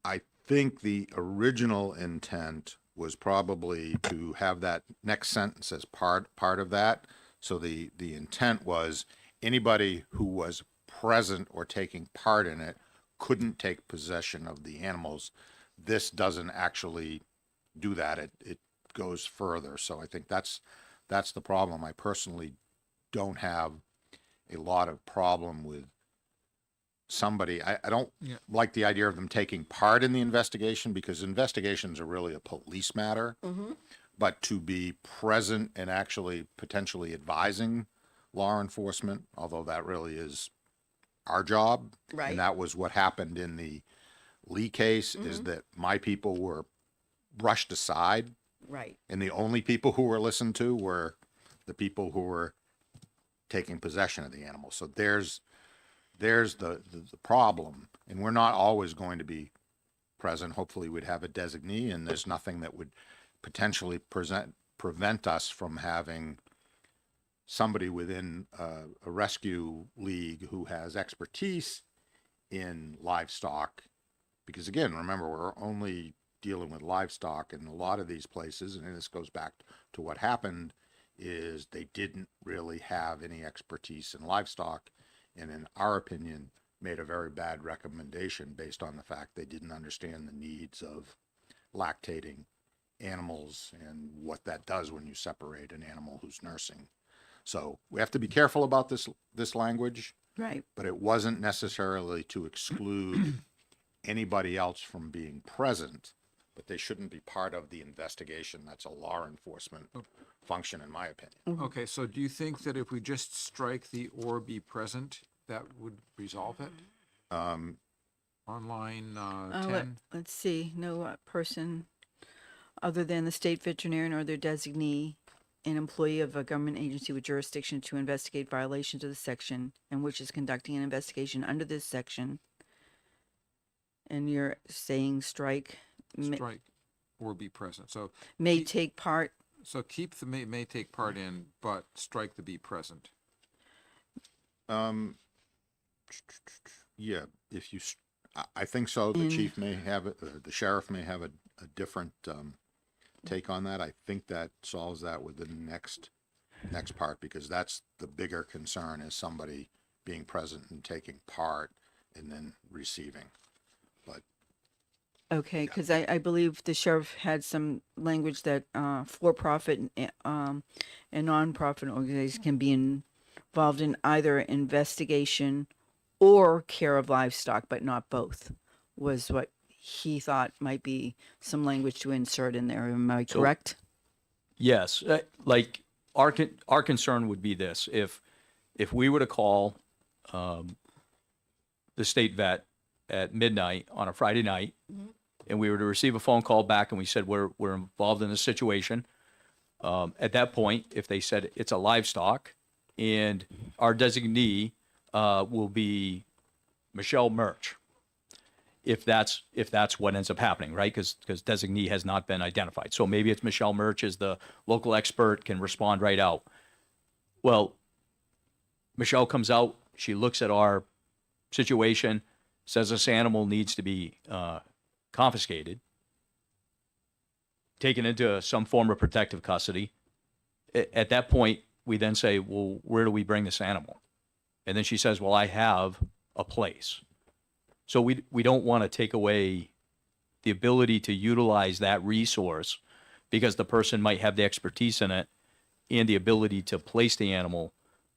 I think the original intent was probably to have that next sentence as part of that. So the intent was anybody who was present or taking part in it couldn't take possession of the animals. This doesn't actually do that. It goes further. So I think that's the problem. I personally don't have a lot of problem with somebody. I don't Yeah. like the idea of them taking part in the investigation because investigations are really a police matter. But to be present and actually potentially advising law enforcement, although that really is our job. Right. And that was what happened in the Lee case, is that my people were brushed aside, Right. and the only people who were listened to were the people who were taking possession of the animal. So there's the problem, and we're not always going to be present. Hopefully we'd have a designee, and there's nothing that would potentially prevent us from having somebody within a rescue league who has expertise in livestock. Because again, remember, we're only dealing with livestock in a lot of these places, and this goes back to what happened, is they didn't really have any expertise in livestock, and in our opinion, made a very bad recommendation based on the fact they didn't understand the needs of lactating animals and what that does when you separate an animal who's nursing. So we have to be careful about this language, Right. but it wasn't necessarily to exclude anybody else from being present, but they shouldn't be part of the investigation. That's a law enforcement function, in my opinion. Okay, so do you think that if we just strike the or be present, that would resolve it? On line, Let, 10, let's see, no person other than the state veterinarian or their designee, an employee of a government agency with jurisdiction to investigate violations of the section and which is conducting an investigation under this section. And you're saying strike, strike or be present. So, may keep- take part, so keep the may take part in, but strike the be present. Yeah, if you, I think so. The In- chief may have it, the sheriff may have a different, take on that. I think that solves that with the next part, because that's the bigger concern, is somebody being present and taking part and then receiving. But okay, because I believe the sheriff had some language that for-profit and non-profit organizations can be involved in either investigation or care of livestock, but not both, was what he thought might be some language to insert in there. Am I So- correct? Yes, like our concern would be this: if we were to call the state vet at midnight on a Friday night, and we were to receive a phone call back, and we said we're involved in this situation, at that point, if they said it's a livestock, and our designee will be Michelle Murch, if that's what ends up happening, right? Because designee has not been identified. So maybe it's Michelle Murch as the local expert, can respond right out. Well, Michelle comes out, she looks at our situation, says this animal needs to be confiscated, taken into some form of protective custody. At that point, we then say, well, where do we bring this animal? And then she says, well, I have a place. So we don't want to take away the ability to utilize that resource, because the person might have the expertise in it and the ability to place the animal.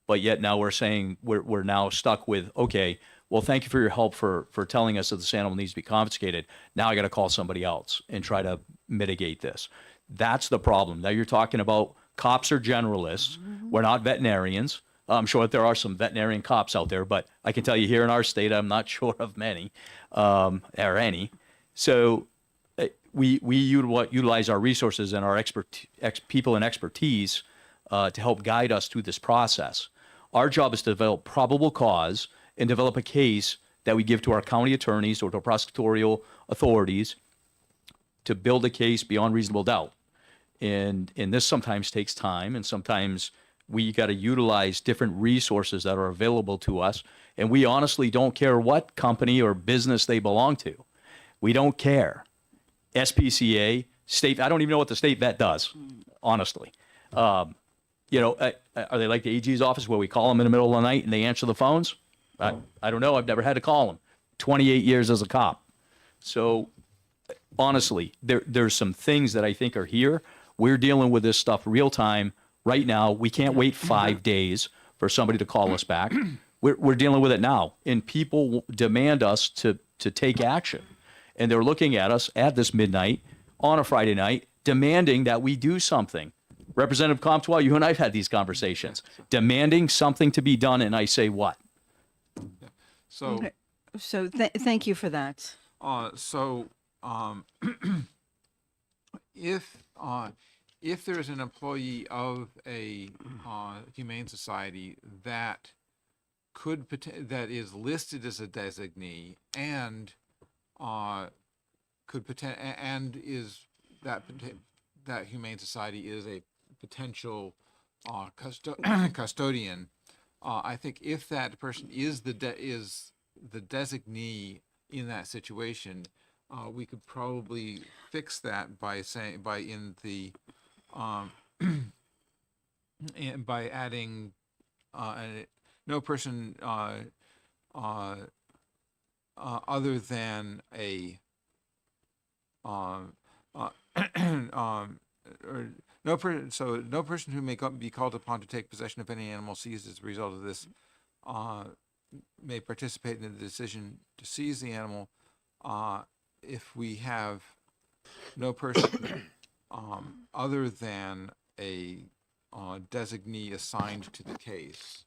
But yet now we're saying we're now stuck with, okay, well, thank you for your help for telling us that this animal needs to be confiscated. Now I got to call somebody else and try to mitigate this. That's the problem. Now you're talking about cops are generalists. We're not veterinarians. I'm sure that there are some veterinarian cops out there, but I can tell you here in our state, I'm not sure of many, or any. So we utilize our resources and our people and expertise to help guide us through this process. Our job is to develop probable cause and develop a case that we give to our county attorneys or to prosecutorial authorities to build a case beyond reasonable doubt. And this sometimes takes time, and sometimes we got to utilize different resources that are available to us. And we honestly don't care what company or business they belong to. We don't care. SPCA, state, I don't even know what the state vet does, honestly. Are they like the AG's office where we call them in the middle of the night and they answer the phones? I don't know. I've never had to call them. 28 years as a cop. So honestly, there's some things that I think are here. We're dealing with this stuff real time right now. We can't wait 5 days for somebody to call us back. We're dealing with it now, and people demand us to take action. And they're looking at us at this midnight on a Friday night, demanding that we do something. Representative Comtois, you and I've had these conversations, demanding something to be done, and I say what? So, Okay. So thank you for that. If there is an employee of a humane society that that is listed as a designee and is that humane society is a potential custodian, I think if that person is the designee in that situation, we could probably fix that by and by adding no person other than a no person who may be called upon to take possession of any animal seized as a result of this may participate in the decision to seize the animal. If we have no person other than a designee assigned to the case.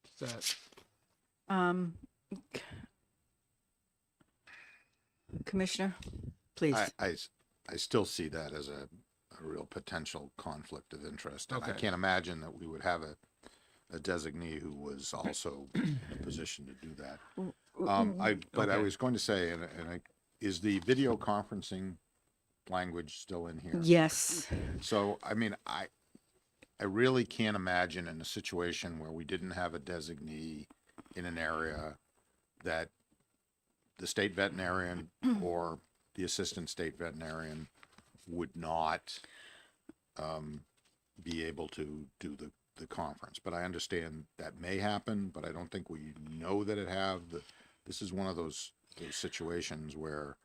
Is that Um, Commissioner, please. I still see that as a real potential conflict of interest. And I Okay. can't imagine that we would have a designee who was also in a position to do that. But I Okay. was going to say, is the video conferencing language still in here? Yes. So, I mean, I really can't imagine in a situation where we didn't have a designee in an area that the state veterinarian or the assistant state veterinarian would not be able to do the conference. But I understand that may happen, but I don't think we know that it have. This is one of those situations where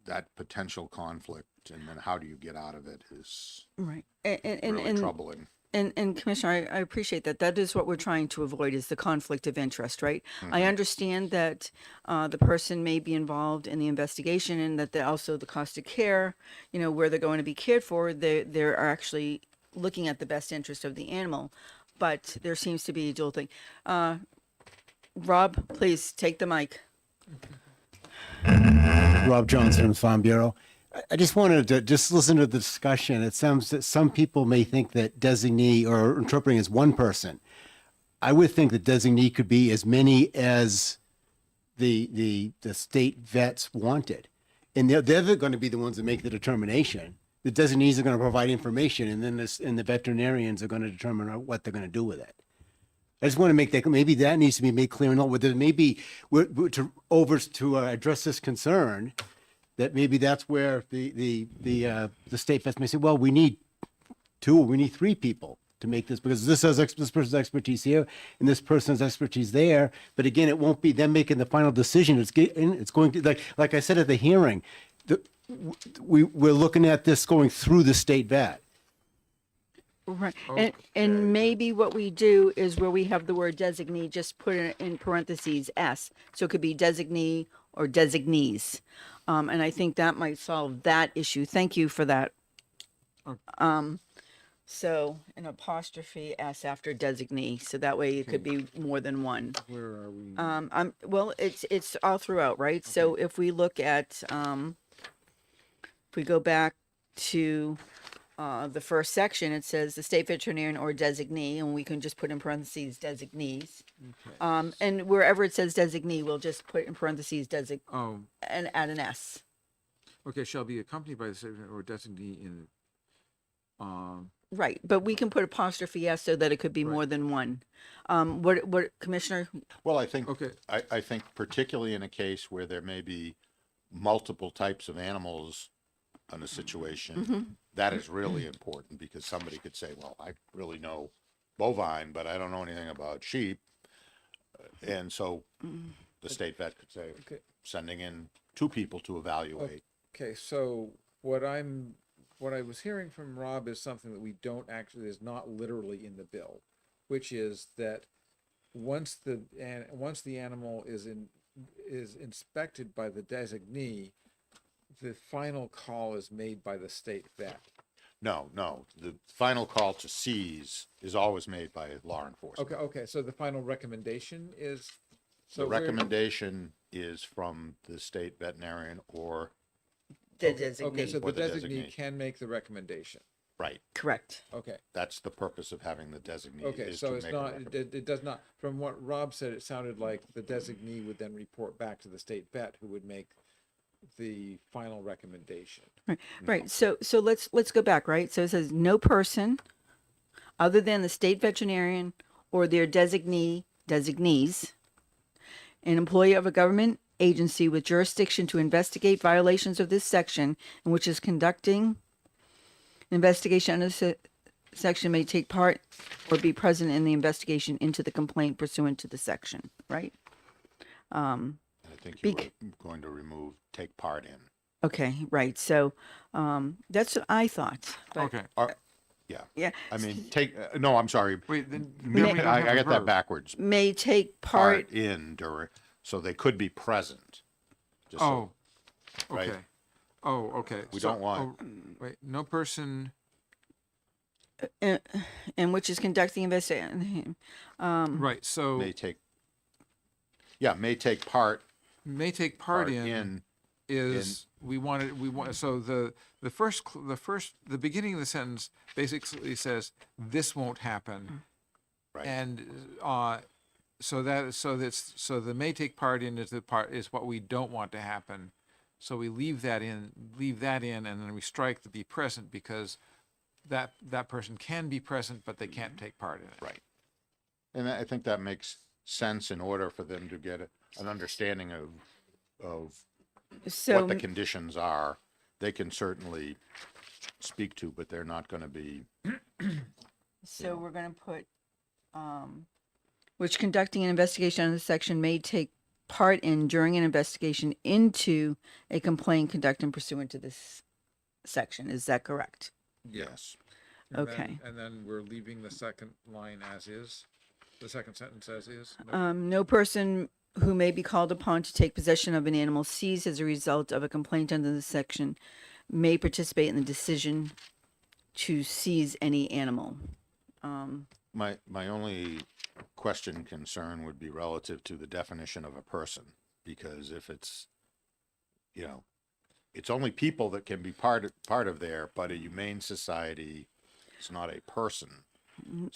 that potential conflict and then how do you get out of it is Right. really troubling. And Commissioner, I appreciate that. That is what we're trying to avoid is the conflict of interest, right? I understand that the person may be involved in the investigation and that also the cost of care, where they're going to be cared for, they're actually looking at the best interest of the animal. But there seems to be a dual thing. Rob, please take the mic. Rob Johnson, Farm Bureau. I just wanted to just listen to the discussion. It sounds that some people may think that designee or interpreting as one person. I would think that designee could be as many as the state vets wanted. And they're going to be the ones that make the determination. The designees are going to provide information, and then the veterinarians are going to determine what they're going to do with it. I just want to make that, maybe that needs to be made clear and all, whether maybe to address this concern, that maybe that's where the state vets may say, well, we need 3 people to make this, because this person's expertise here and this person's expertise there. But again, it won't be them making the final decision. It's going to, like I said at the hearing, we're looking at this going through the state vet. Right. And maybe what we do is where we have the word designee, just put it in parentheses S. So it could be designee or designees. And I think that might solve that issue. Thank you for that. So an apostrophe S after designee. So that way it could be more than one. Where are we? Well, it's all throughout, right? So if we look at, if we go back to the first section, it says the state veterinarian or designee, and we can just put in parentheses designees. And wherever it says designee, we'll just put in parentheses Oh, and add an S. okay, shall be accompanied by the state or designee in, Right, but we can put apostrophe S so that it could be more than one. What, Commissioner? Well, I think, Okay. I think particularly in a case where there may be multiple types of animals in a situation, that is really important, because somebody could say, well, I really know bovine, but I don't know anything about sheep. And so the state vet could say, Okay. sending in 2 people to evaluate. okay, so what I was hearing from Rob is something that we don't actually, is not literally in the bill, which is that once the animal is inspected by the designee, the final call is made by the state vet. No, the final call to seize is always made by law enforcement. Okay, so the final recommendation is? The so we're- recommendation is from the state veterinarian or, The Okay, designee. so Or the the designee designee. can make the recommendation. right, Correct. Okay, that's the purpose of having the designee. okay, is so to it's make a not, recommendation. it does not, from what Rob said, it sounded like the designee would then report back to the state vet, who would make the final recommendation. Right. So let's go back, right? So it says no person other than the state veterinarian or their designees, an employee of a government agency with jurisdiction to investigate violations of this section, and which is conducting investigation under this section, may take part or be present in the investigation into the complaint pursuant to the section, right? I think you bec- were going to remove take part in. Okay, right. So that's what I thought. But, Yeah, Yeah. I mean, no, I'm sorry. Wait, then. I got that backwards. May take part. Part in during, so they could be present. Just so- Oh, right? okay. Oh, okay. We So- don't want- oh, wait, no person, And which is conducting investigation. right, so, May take part may take part Part in in, is we want, so the beginning of the sentence basically says, this won't happen. right, And, so the may take part in is what we don't want to happen. So we leave that in, and then we strike the be present, because that person can be present, but they can't take part in it. right. And I think that makes sense in order for them to get an understanding of So what the conditions are. They can certainly speak to, but they're not gonna be, So we're going to put, which conducting an investigation on the section may take part in during an investigation into a complaint conducted pursuant to this section. Is that correct? yes. And then- Okay. And then we're leaving the second line as is, the second sentence as is. No- No person who may be called upon to take possession of an animal seized as a result of a complaint under this section may participate in the decision to seize any animal. My only question, concern would be relative to the definition of a person, because if it's, you know, it's only people that can be part of there, but a humane society is not a person.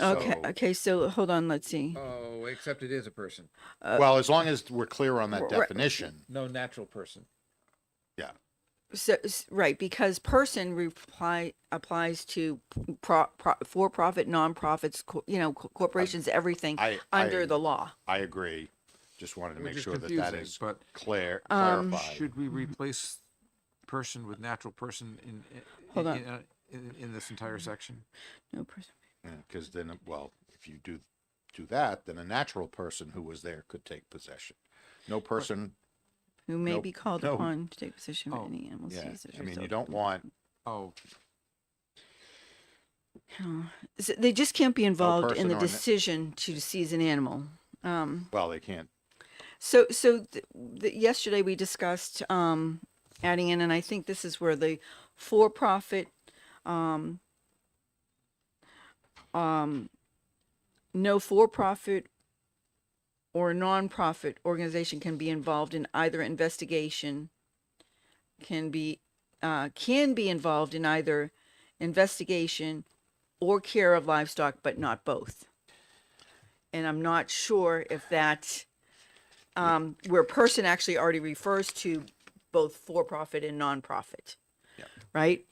Okay, So- okay, so hold on, let's see. Oh, except it is a person, Well, as long as we're clear on that Right. definition, no natural person. yeah. So, right, because person applies to for-profit, non-profits, corporations, everything I- under I- the law. I agree. Just wanted to Which make is sure that that confusing, is but clarified. should we replace person with natural person Hold on. in this entire section? No person. Because then, well, if you do that, then a natural person who was there could take possession. No person, Who may Nope. be called No. upon to take possession of Oh, any animal yeah, seized as a I mean, you result don't of- want, Oh, They just can't be involved in person the or decision to seize an animal. well, they can't, So yesterday we discussed adding in, and I think this is where the for-profit, no for-profit or non-profit organization can be involved in either investigation, can be involved in either investigation or care of livestock, but not both. And I'm not sure if that, where person actually already refers to both for-profit and non-profit. Yeah. Right?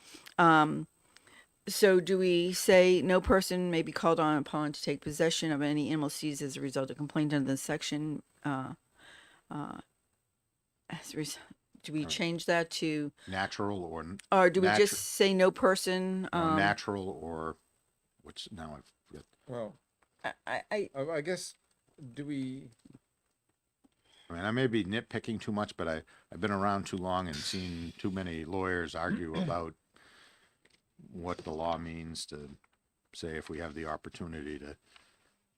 So do we say no person may be called on upon to take possession of any animal seized as a result of complaint under this section? Do we change that to, natural or do we Natu- just say no person? natural or, what's, now I've got, well, I I guess, do we, I mean, I may be nitpicking too much, but I've been around too long and seen too many lawyers argue about what the law means to say if we have the opportunity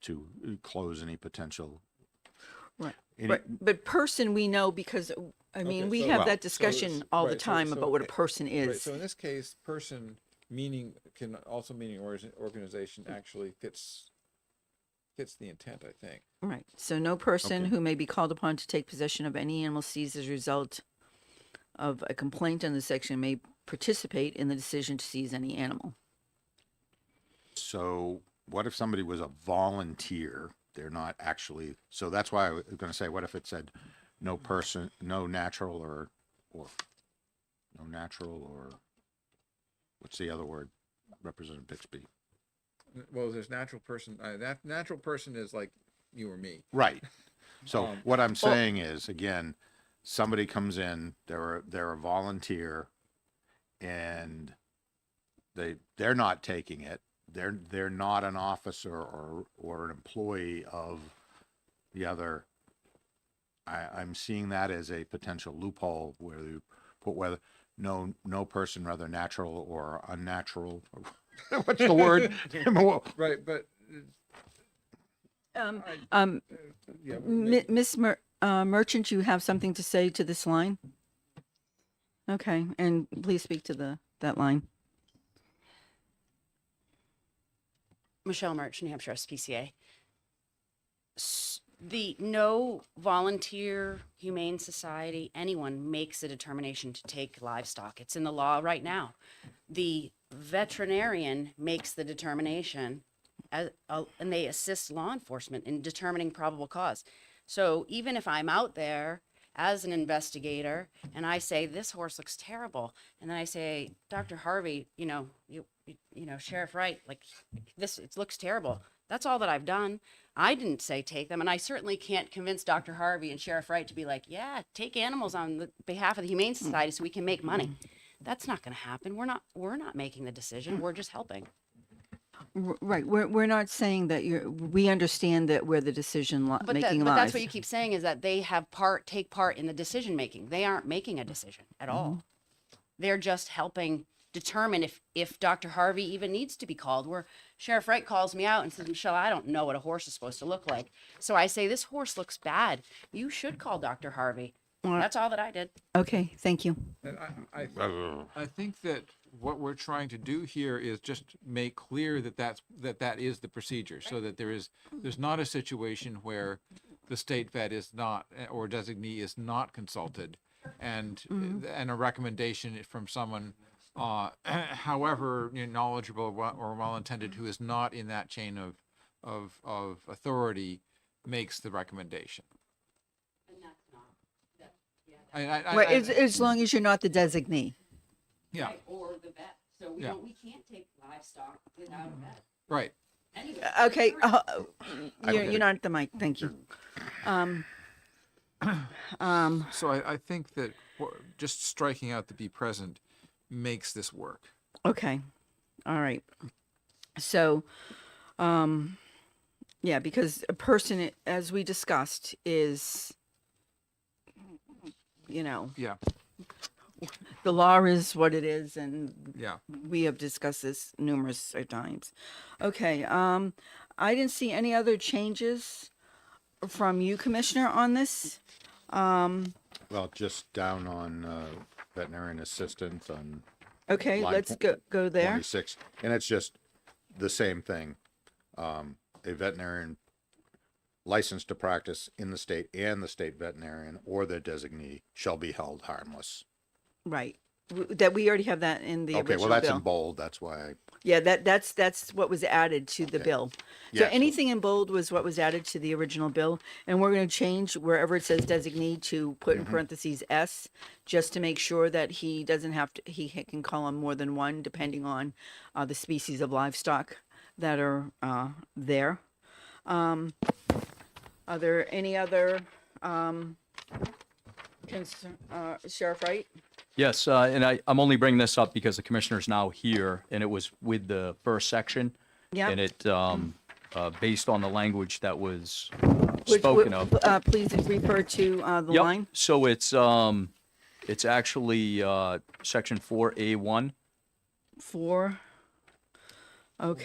to close any potential. Right. any- Right, but person we know because, I mean, Okay, we so- have Well, that discussion all the right, so- time so- about what a person right, is. so in this case, person can also meaning organization actually fits the intent, I think. Right, so no person Okay. who may be called upon to take possession of any animal seized as a result of a complaint on the section may participate in the decision to seize any animal. So what if somebody was a volunteer? They're not actually, so that's why I was gonna say, what if it said no person, no natural or no natural or, what's the other word? Representative Bixby. Well, there's natural person, that natural person is like you or me. Right. So Um, what I'm saying is, again, somebody comes in, they're a volunteer, and they're not taking it. They're not an officer or an employee of the other. I'm seeing that as a potential loophole where you put whether no person, rather natural or unnatural. What's the word? Right, but, yeah, Miss Merchant, you have something to say to this line? Okay, and please speak to that line. Michelle March, New Hampshire SPCA. No volunteer, humane society, anyone makes a determination to take livestock. It's in the law right now. The veterinarian makes the determination, and they assist law enforcement in determining probable cause. So even if I'm out there as an investigator and I say this horse looks terrible, and then I say, Dr. Harvey, Sheriff Wright, like this, it looks terrible. That's all that I've done. I didn't say take them, and I certainly can't convince Dr. Harvey and Sheriff Wright to be like, yeah, take animals on the behalf of the Humane Society so we can make money. That's not going to happen. We're not making the decision. We're just helping. Right. We're not saying that we understand that we're the decision making But lies. that's what you keep saying, is that they take part in the decision making. They aren't making a decision at all. They're just helping determine if Dr. Harvey even needs to be called. Where Sheriff Wright calls me out and says, Michelle, I don't know what a horse is supposed to look like. So I say, this horse looks bad. You should call Dr. Harvey. That's all that I did. Okay, thank you. And I think that what we're trying to do here is just make clear that that is the procedure, so that there's not a situation where the state vet is not, or designee is not consulted, and a recommendation from someone, however knowledgeable or well-intended, who is not in that chain of authority, makes the recommendation. Right, as long as you're not the designee. Yeah, Or the vet. So Yeah. we can't take livestock without a vet. right. Okay, you're not at the mic. Thank you. So I think that just striking out the be present makes this work. Okay, all right. So, yeah, because a person, as we discussed, is, Yeah, the law is what it is, and yeah. we have discussed this numerous times. Okay, I didn't see any other changes from you, Commissioner, on this. Well, just down on veterinarian assistant on Okay, Line let's tw- go there. 26, and it's just the same thing. A veterinarian licensed to practice in the state and the state veterinarian or their designee shall be held harmless. Right. That we already have that in the Okay, original well, that's bill. in bold, that's why Yeah, that's what was added to the bill. So Yeah, so- anything in bold was what was added to the original bill, and we're going to change wherever it says designee to put in parentheses S, just to make sure that he doesn't have to. He can call on more than one, depending on the species of livestock that are there. Are there any other Sheriff Wright? Yes, and I'm only bringing this up because the commissioner's now here, and it was with the first section. Yep. And it, based on the language that was Which- spoken of. Please refer to the Yep. line. So it's actually section 4A1. 4. Okay.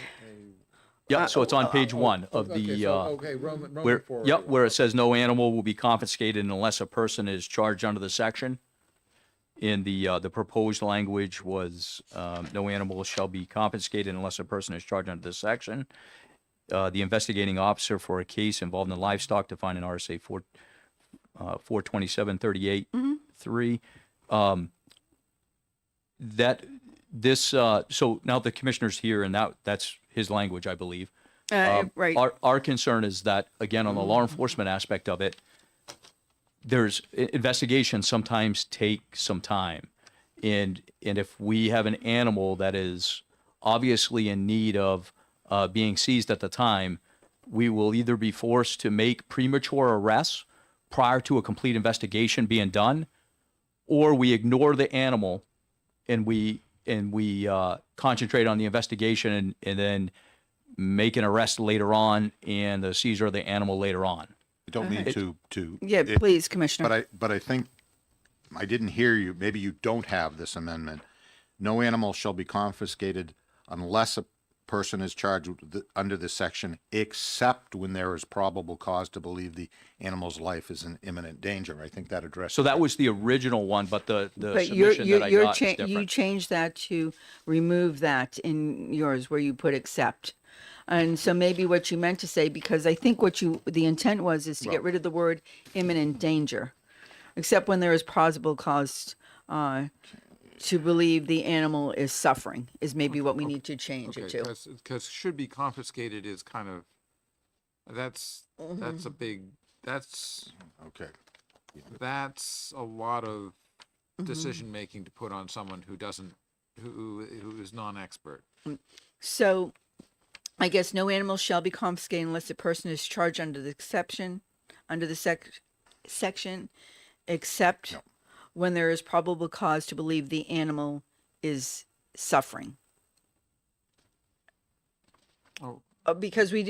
Yep, so it's on page 1 of Okay, the, so, okay, Roman where, 4. yep, where it says no animal will be confiscated unless a person is charged under the section. In the proposed language was, no animal shall be confiscated unless a person is charged under this section. The investigating officer for a case involved in livestock defined in RSA 42738 3. So now the commissioner's here, and that's his language, I believe. Right. Our concern is that, again, on the law enforcement aspect of it, investigations sometimes take some time. And if we have an animal that is obviously in need of being seized at the time, we will either be forced to make premature arrests prior to a complete investigation being done, or we ignore the animal and we concentrate on the investigation and then make an arrest later on and the seizure of the animal later on. you don't need to. Yeah, it- please, Commissioner. But I think, I didn't hear you, maybe you don't have this amendment. No animal shall be confiscated unless a person is charged under this section, except when there is probable cause to believe the animal's life is in imminent danger. I think that addresses. So that was the original one, but the But submission that I got is you different. changed that to remove that in yours where you put accept. And so maybe what you meant to say, because I think the intent was is to get rid of the word imminent danger, except when there is plausible cause to believe the animal is suffering, is maybe what we need to change it Okay, to. because should be confiscated is kind of, that's a big, that's Okay. a lot of decision-making to put on someone who doesn't, who is non-expert. So I guess no animal shall be confiscated unless the person is charged under the exception, under the section, except when there is probable cause to believe the animal is suffering. Oh, Because we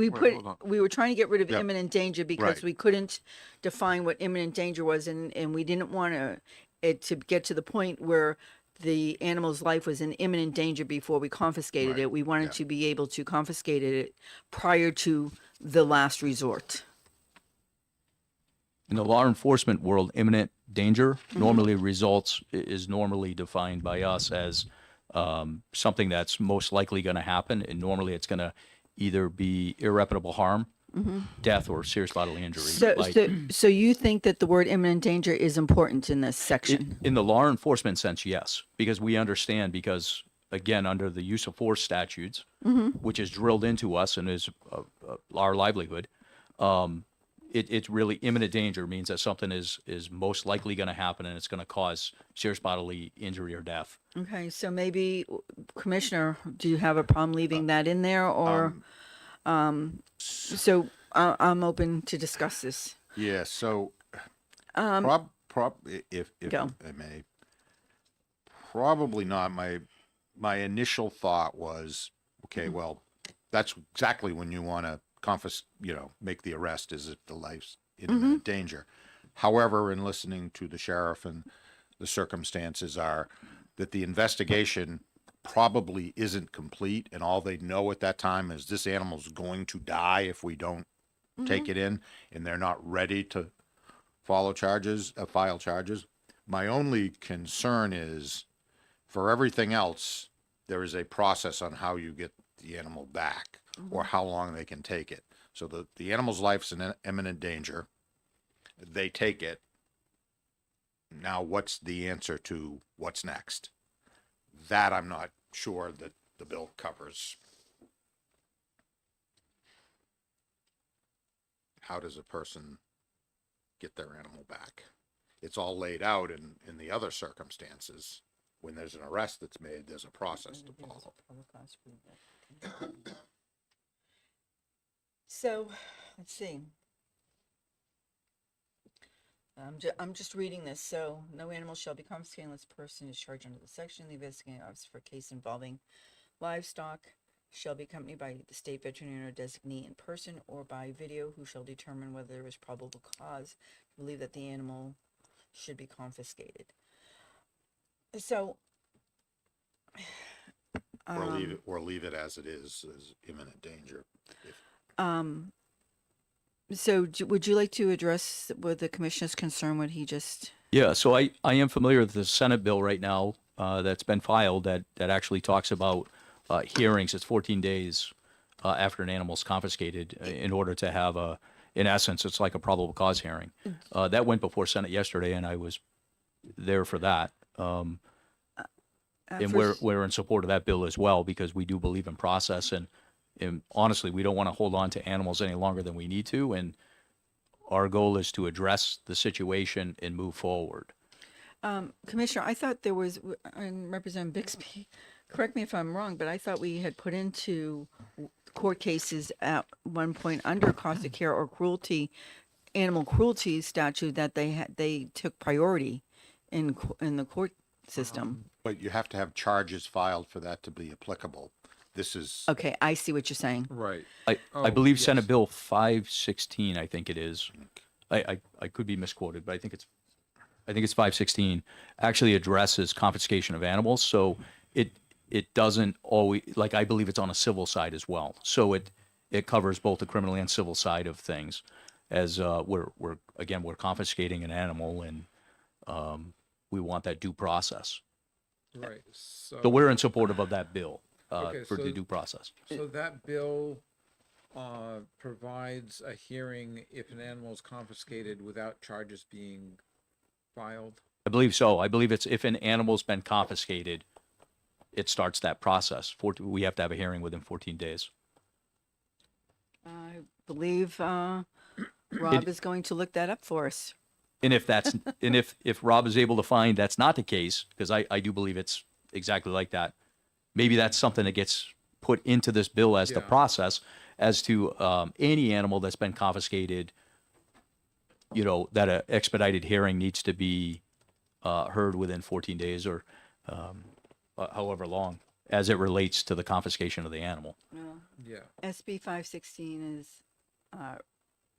put, hold on. we were trying to get rid of Yep. imminent danger because Right. we couldn't define what imminent danger was, and we didn't want it to get to the point where the animal's life was in imminent danger before we confiscated Right. it. We wanted Yeah. to be able to confiscate it prior to the last resort. In the law enforcement world, imminent danger normally is normally defined by us as something that's most likely going to happen, and normally it's going to either be irreparable harm, death, or serious bodily injury. So you think that the word imminent danger is important in this section? In the law enforcement sense, yes, because we understand, because again, under the use of force statutes, which is drilled into us and is our livelihood, it's really imminent danger means that something is most likely going to happen and it's going to cause serious bodily injury or death. Okay, so maybe, Commissioner, do you have a problem leaving that in there, or, so I'm open to discuss this. Yeah, so if Go. I may, probably not. My initial thought was, okay, well, that's exactly when you want to make the arrest, is if the life's in imminent danger. However, in listening to the sheriff, and the circumstances are that the investigation probably isn't complete, and all they know at that time is this animal's going to die if we don't take it in, and they're not ready to file charges. My only concern is, for everything else, there is a process on how you get the animal back, or how long they can take it. So the animal's life's in imminent danger. They take it. Now, what's the answer to what's next? That I'm not sure that the bill covers. How does a person get their animal back? It's all laid out in the other circumstances. When there's an arrest that's made, there's a process to follow. So, let's see. I'm just reading this. So, no animal shall be confiscated unless a person is charged under the section. The investigating officer for a case involving livestock shall be accompanied by the state veterinarian or designee in person or by video, who shall determine whether there is probable cause to believe that the animal should be confiscated. So, Or leave it as it is, as imminent danger. so would you like to address with the commissioner's concern what he just? Yeah, so I am familiar with the Senate bill right now that's been filed that actually talks about hearings. It's 14 days after an animal's confiscated in order to have in essence, it's like a probable cause hearing. That went before Senate yesterday, and I was there for that. And we're in support of that bill as well, because we do believe in process, and honestly, we don't want to hold on to animals any longer than we need to, and our goal is to address the situation and move forward. Commissioner, I thought there was, and Representative Bixby, correct me if I'm wrong, but I thought we had put into court cases at one point under cost of care or cruelty, animal cruelty statute, that they took priority in the court system. But you have to have charges filed for that to be applicable. This is, Okay, I see what you're saying. Right. I Oh, believe yes. Senate Bill 516, I think it is. I could be misquoted, but I think it's 516, actually addresses confiscation of animals. So it doesn't always, like, I believe it's on a civil side as well. So it covers both the criminal and civil side of things, as we're confiscating an animal, and we want that due process. Right. So we're in support of that bill. Okay, for the so- due process. So that bill provides a hearing if an animal is confiscated without charges being filed? I believe so. I believe it's if an animal's been confiscated, it starts that process. We have to have a hearing within 14 days. I believe Rob is going to look that up for us. And if that's and if Rob is able to find that's not the case, because I do believe it's exactly like that, maybe that's something that gets put into this bill as the Yeah. process as to any animal that's been confiscated, you know, that an expedited hearing needs to be heard within 14 days or however long as it relates to the confiscation of the animal. Yeah. SB 516 is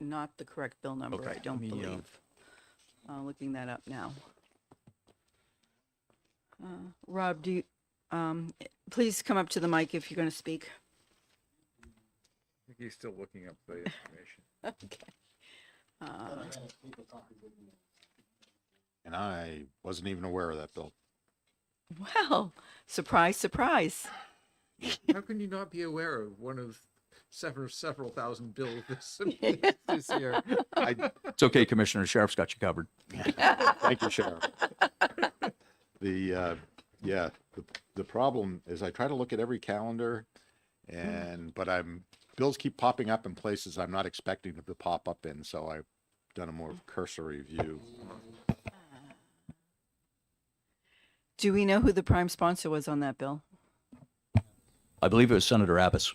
not the correct bill number, Okay, I don't let me, believe. Looking that up now. Rob, do you, please come up to the mic if you're going to speak. I think he's still looking up the information. Okay. And I wasn't even aware of that bill. Well, surprise, surprise. How can you not be aware of one of several thousand bills this year? It's okay, Commissioner. Sheriff's got you covered. Thank you, Sheriff. The problem is I try to look at every calendar but bills keep popping up in places I'm not expecting them to pop up in, so I've done a more cursory view. Do we know who the prime sponsor was on that bill? I believe it was Senator Abbas.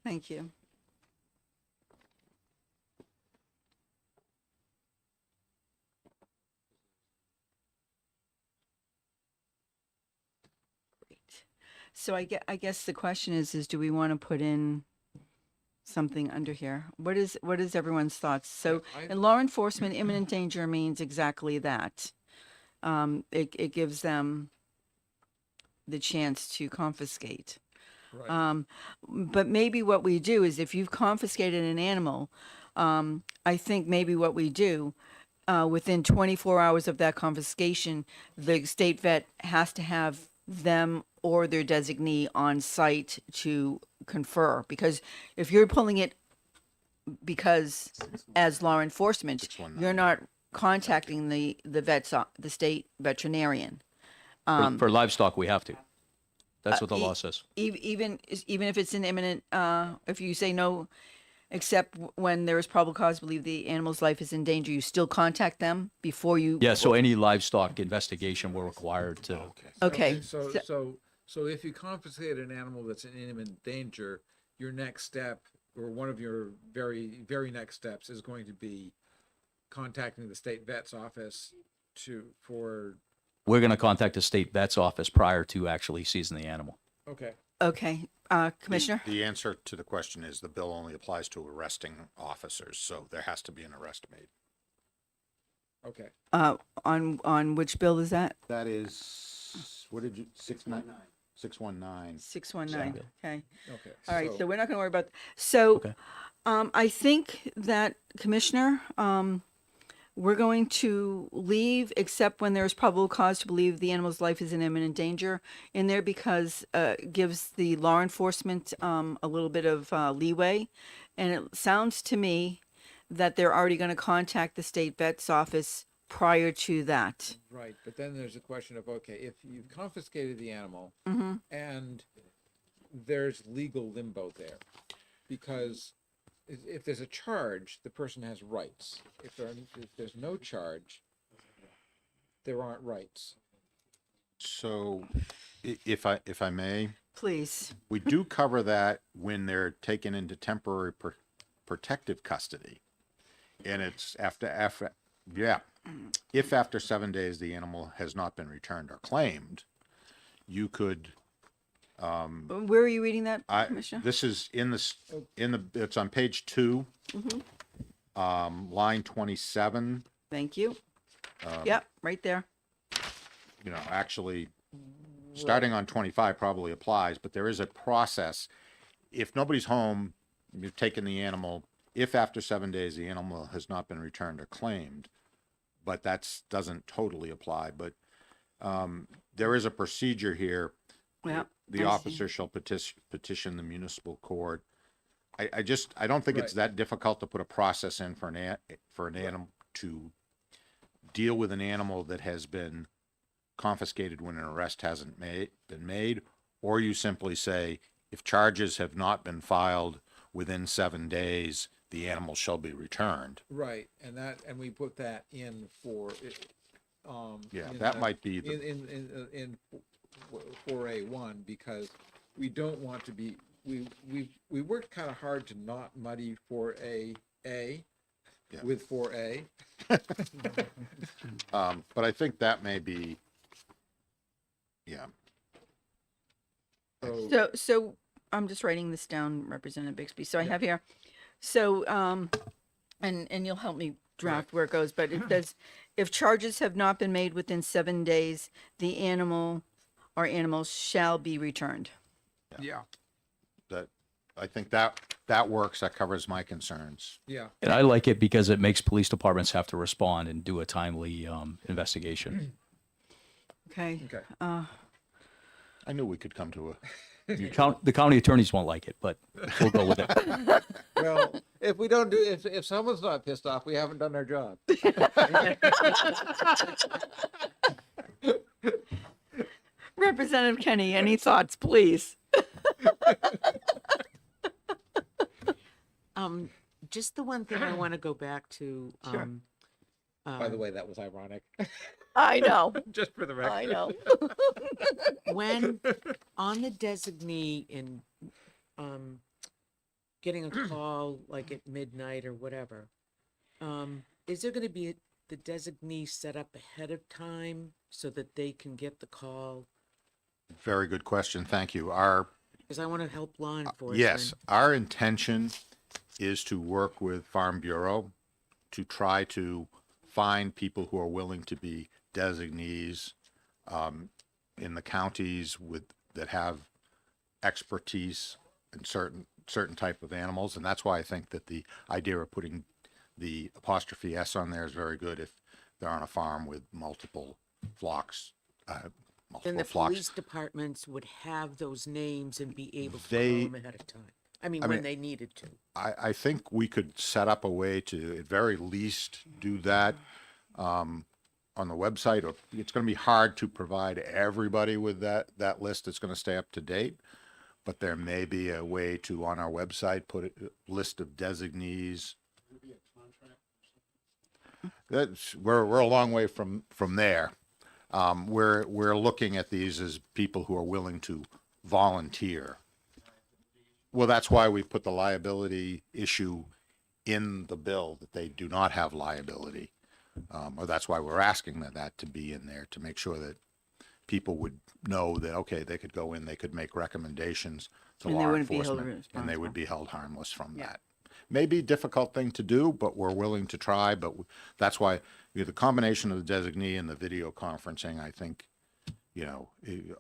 Thank you. Great. So I guess the question is do we want to put in something under here? What is everyone's thoughts? So in law enforcement, imminent danger means exactly that. It gives them the chance to confiscate. Right. But maybe what we do is if you've confiscated an animal, I think maybe what we do within 24 hours of that confiscation, the state vet has to have them or their designee on site to confer. Because if you're pulling it because as law enforcement, 619. you're not contacting the the state veterinarian. For livestock, we have to. That's what the e- law says. Even if it's an imminent, if you say no, except when there is probable cause to believe the animal's life is in danger, you still contact them before you. Yeah, so any livestock investigation we're required to. Okay. So if you confiscate an animal that's in imminent danger, your next step, or one of your very next steps, is going to be contacting the state vet's office for. We're going to contact the state vet's office prior to actually seizing the animal. Okay. Okay, Commissioner. The answer to the question is the bill only applies to arresting officers, so there has to be an arrest made. Okay. On which bill is that? That is, what did you, 619? 619. 619. Okay. Okay. All right. So we're not going to worry about. So, I think that Commissioner, we're going to leave except when there's probable cause to believe the animal's life is in imminent danger in there because it gives the law enforcement a little bit of leeway. And it sounds to me that they're already going to contact the state vet's office prior to that. Right, but then there's a question of, okay, if you've confiscated the animal and there's legal limbo there, because if there's a charge, the person has rights. If there's no charge, there aren't rights. So if I may, Please. we do cover that when they're taken into temporary protective custody. And it's if after 7 days the animal has not been returned or claimed, you could, Where are you reading that, Commissioner? this is it's on page 2, line 27. Thank you. Yep, right there. You know, actually, starting on 25 probably applies, but there is a process. If nobody's home, you've taken the animal, if after 7 days the animal has not been returned or claimed, but that doesn't totally apply, but there is a procedure here Yeah, The I see. officer shall petition the municipal court. I don't think it's Right. that difficult to put a process in for for an animal to deal with an animal that has been confiscated when an arrest hasn't been made, or you simply say, if charges have not been filed within 7 days, the animal shall be returned. Right, and we put that in for it, Yeah, in that the- might be the, in 4A1, because we don't want to be, we worked kind of hard to not muddy 4A Yeah. with 4A. but I think that may be, yeah. So I'm just writing this down, Representative Bixby. So I have here, so, and you'll help me draft where it goes, but it says, if charges have not been made within 7 days, the animal or animals shall be returned. Yeah. That, I think that works, that covers my concerns. Yeah, And I like it because it makes police departments have to respond and do a timely investigation. Okay. okay. I knew we could come to a, The county attorneys won't like it, but we'll go with it. Well, if we don't do, if someone's not pissed off, we haven't done our job. Representative Kenny, any thoughts, please? Just the one thing I want to go back to. By the way, that was ironic, I know, just for the record. I know. When on the designee in getting a call like at midnight or whatever, is there going to be the designee set up ahead of time so that they can get the call? very good question, thank you. Because I want to help law enforcement. Yes, our intention is to work with Farm Bureau to try to find people who are willing to be designees in the counties that have expertise in certain type of animals, and that's why I think that the idea of putting the apostrophe S on there is very good if they're on a farm with multiple flocks, Then multiple the flocks. police departments would have those names and be able to They- call them ahead of time. I mean, I when mean- they needed to. I think we could set up a way to, at very least, do that on the website, or it's going to be hard to provide everybody with that list. It's going to stay up to date, but there may be a way to, on our website, put a list of designees. We're a long way from there. We're looking at these as people who are willing to volunteer. Well, that's why we put the liability issue in the bill, that they do not have liability. Or that's why we're asking that to be in there, to make sure that people would know that, okay, they could go in, they could make recommendations to And they law wouldn't be held enforcement, and they would responsible. be held harmless from that. Maybe a difficult thing to do, but we're willing to try, but that's why the combination of the designee and the video conferencing, I think,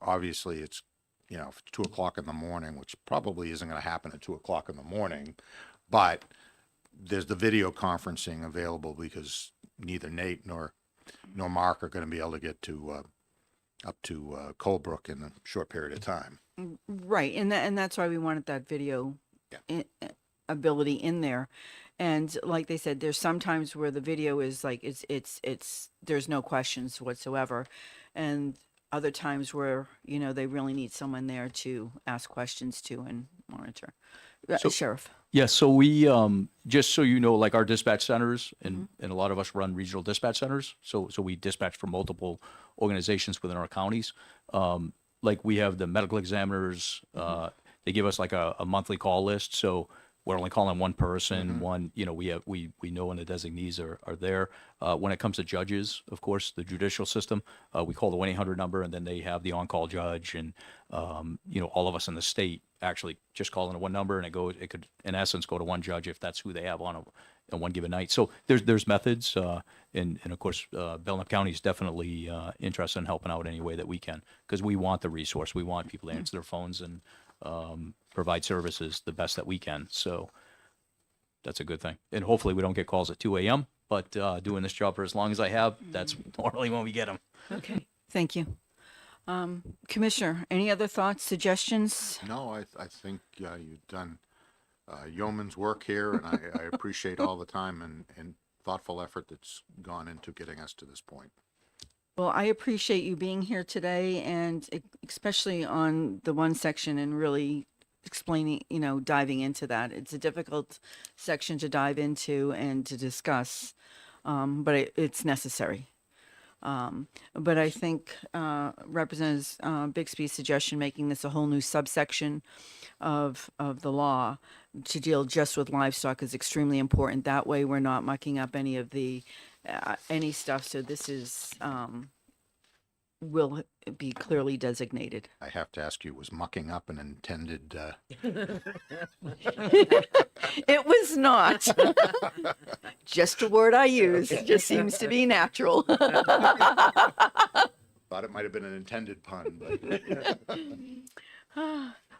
obviously it's, if it's 2:00 in the morning, which probably isn't going to happen at 2:00 in the morning, but there's the video conferencing available because neither Nate nor Mark are going to be able to get to up to Colebrook in a short period of time. Right, and that's why we wanted that video ability in there. And like they said, there's sometimes where the video is like it's there's no questions whatsoever, and other times where they really need someone there to ask questions to and monitor. Sheriff. Yes, so we, just so you know, like our dispatch centers, and a lot of us run regional dispatch centers, so we dispatch for multiple organizations within our counties. Like we have the medical examiners, they give us like a monthly call list, so we're only calling one person, we know when the designees are there. When it comes to judges, of course, the judicial system, we call the 1-800 number, and then they have the on-call judge, and all of us in the state actually just call in one number, and it could in essence go to one judge if that's who they have on one given night. So there's methods, and of course Belknap County is definitely interested in helping out any way that we can, because we want the resource. We want people to answer their phones and provide services the best that we can. So that's a good thing. And hopefully we don't get calls at 2 a.m., but doing this job for as long as I have, that's normally when we get them. Okay, thank you. Commissioner, any other thoughts, suggestions? No, I think you've done yeoman's work here, and I appreciate all the time and thoughtful effort that's gone into getting us to this point. Well, I appreciate you being here today and especially on the one section and really explaining, diving into that. It's a difficult section to dive into and to discuss, but it's necessary. But I think Representative Bixby's suggestion, making this a whole new subsection of the law to deal just with livestock, is extremely important. That way, we're not mucking up any of the any stuff. So this is will be clearly designated. I have to ask you, was mucking up an intended? It was not. Just a word I use. It just seems to be natural. Thought it might have been an intended pun, but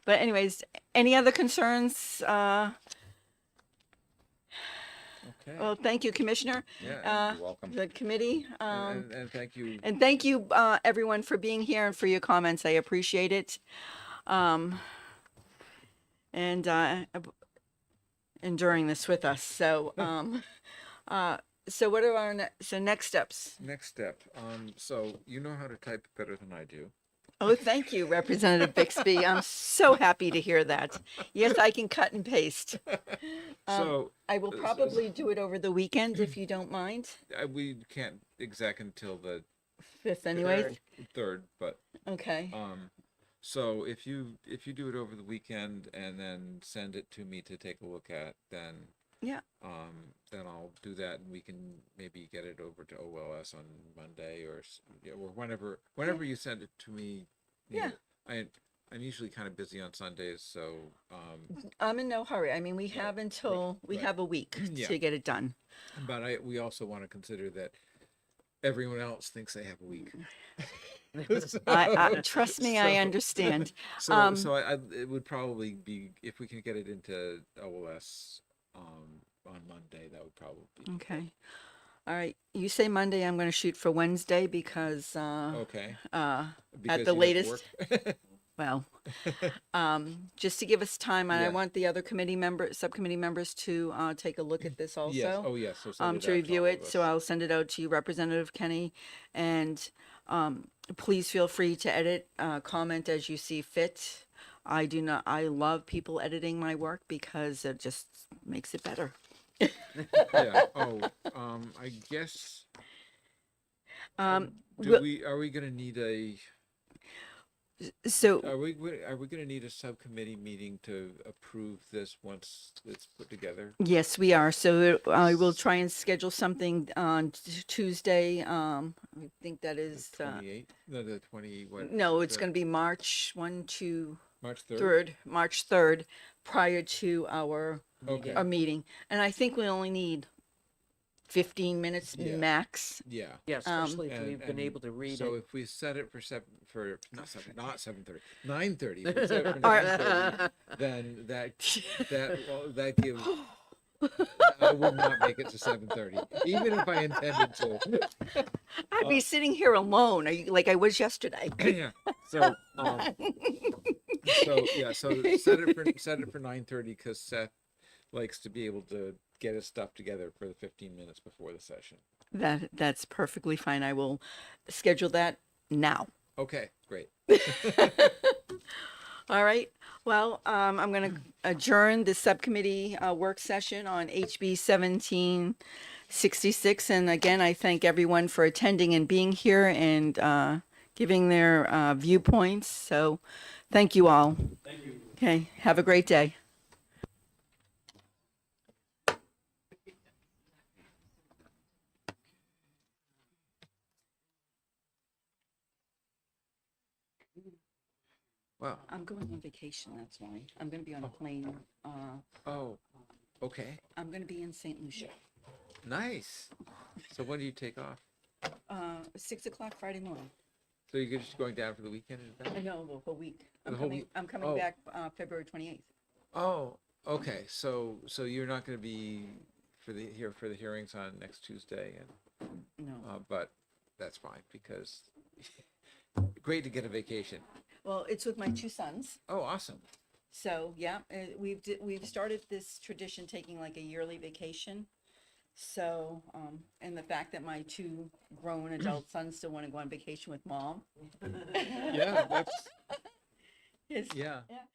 But anyways, any other concerns? Okay. Well, thank you, Commissioner. Yeah, you're welcome. The committee. and thank you. And thank you, everyone, for being here and for your comments. I appreciate it. And enduring this with us. So, so what are our next steps? Next step. So you know how to type better than I do. Oh, thank you, Representative Bixby. I'm so happy to hear that. Yes, I can cut and paste. So I will probably do it over the weekend if you don't mind. we can't exec until the 5th, anyways. third, but Okay. so if you do it over the weekend and then send it to me to take a look at, then Yeah. then I'll do that, and we can maybe get it over to OLS on Monday or whenever you send it to me. Yeah. I'm usually kind of busy on Sundays, so I'm in no hurry. I mean, we have until we right. have a week Yeah. to get it done. but we also want to consider that everyone else thinks they have a week. Trust me, I So- understand. So it would probably be, if we can get it into OLS on Monday, that would probably be Okay. All right. You say Monday. I'm going to shoot for Wednesday because okay. at Because the you have latest. work. Well, just to give us time, and I Yeah. want the other subcommittee members to take a look at this also. Yes. Oh, yes. So send it To out review all of it. So us. I'll send it out to you, Representative Kenny, and please feel free to edit, comment as you see fit. I love people editing my work because it just makes it better. Yeah. Oh, I guess. Well- Are we gonna need a? So Are we gonna need a subcommittee meeting to approve this once it's put together? yes, we are. So I will try and schedule something on Tuesday. I think that is, 28? No, the 20. What? no, it's the- going to be March 1 to March 3rd. 3rd, March 3rd, prior to our Okay. meeting. And I think we only need 15 minutes Yeah. max. Yeah. Yeah, especially if And- we've been and able to read So it. if we set it for not 7:30, 9:30, if we set it for 9:30, then that gives. I would not make it to 7:30, even if I intended to. I'd be sitting here alone, like I was yesterday. Yeah. So yeah. So set it for 9:30 because Seth likes to be able to get his stuff together for the 15 minutes before the session. That's perfectly fine. I will schedule that now. Okay. Great. All right. Well, I'm going to adjourn the subcommittee work session on HB 1766. And again, I thank everyone for attending and being here and giving their viewpoints. So thank you all. Thank you. Okay. Have a great day. Wow. I'm going on vacation. That's why. I'm going to be on a plane. Oh. Okay. I'm going to be in St. Lucia. Nice. So when do you take off? 6 o'clock Friday morning. So you're just going down for the weekend? Is that? I know, the whole week. The whole week? I'm coming Oh. back February 28th. Oh, okay. So you're not going to be for the hearings on next Tuesday, and No. but that's fine because great to get a vacation. Well, it's with my two sons. Oh, awesome. So yeah, we've started this tradition taking like a yearly vacation. So and the fact that my two grown adult sons still want to go on vacation with mom Yeah, that's is yeah. yeah.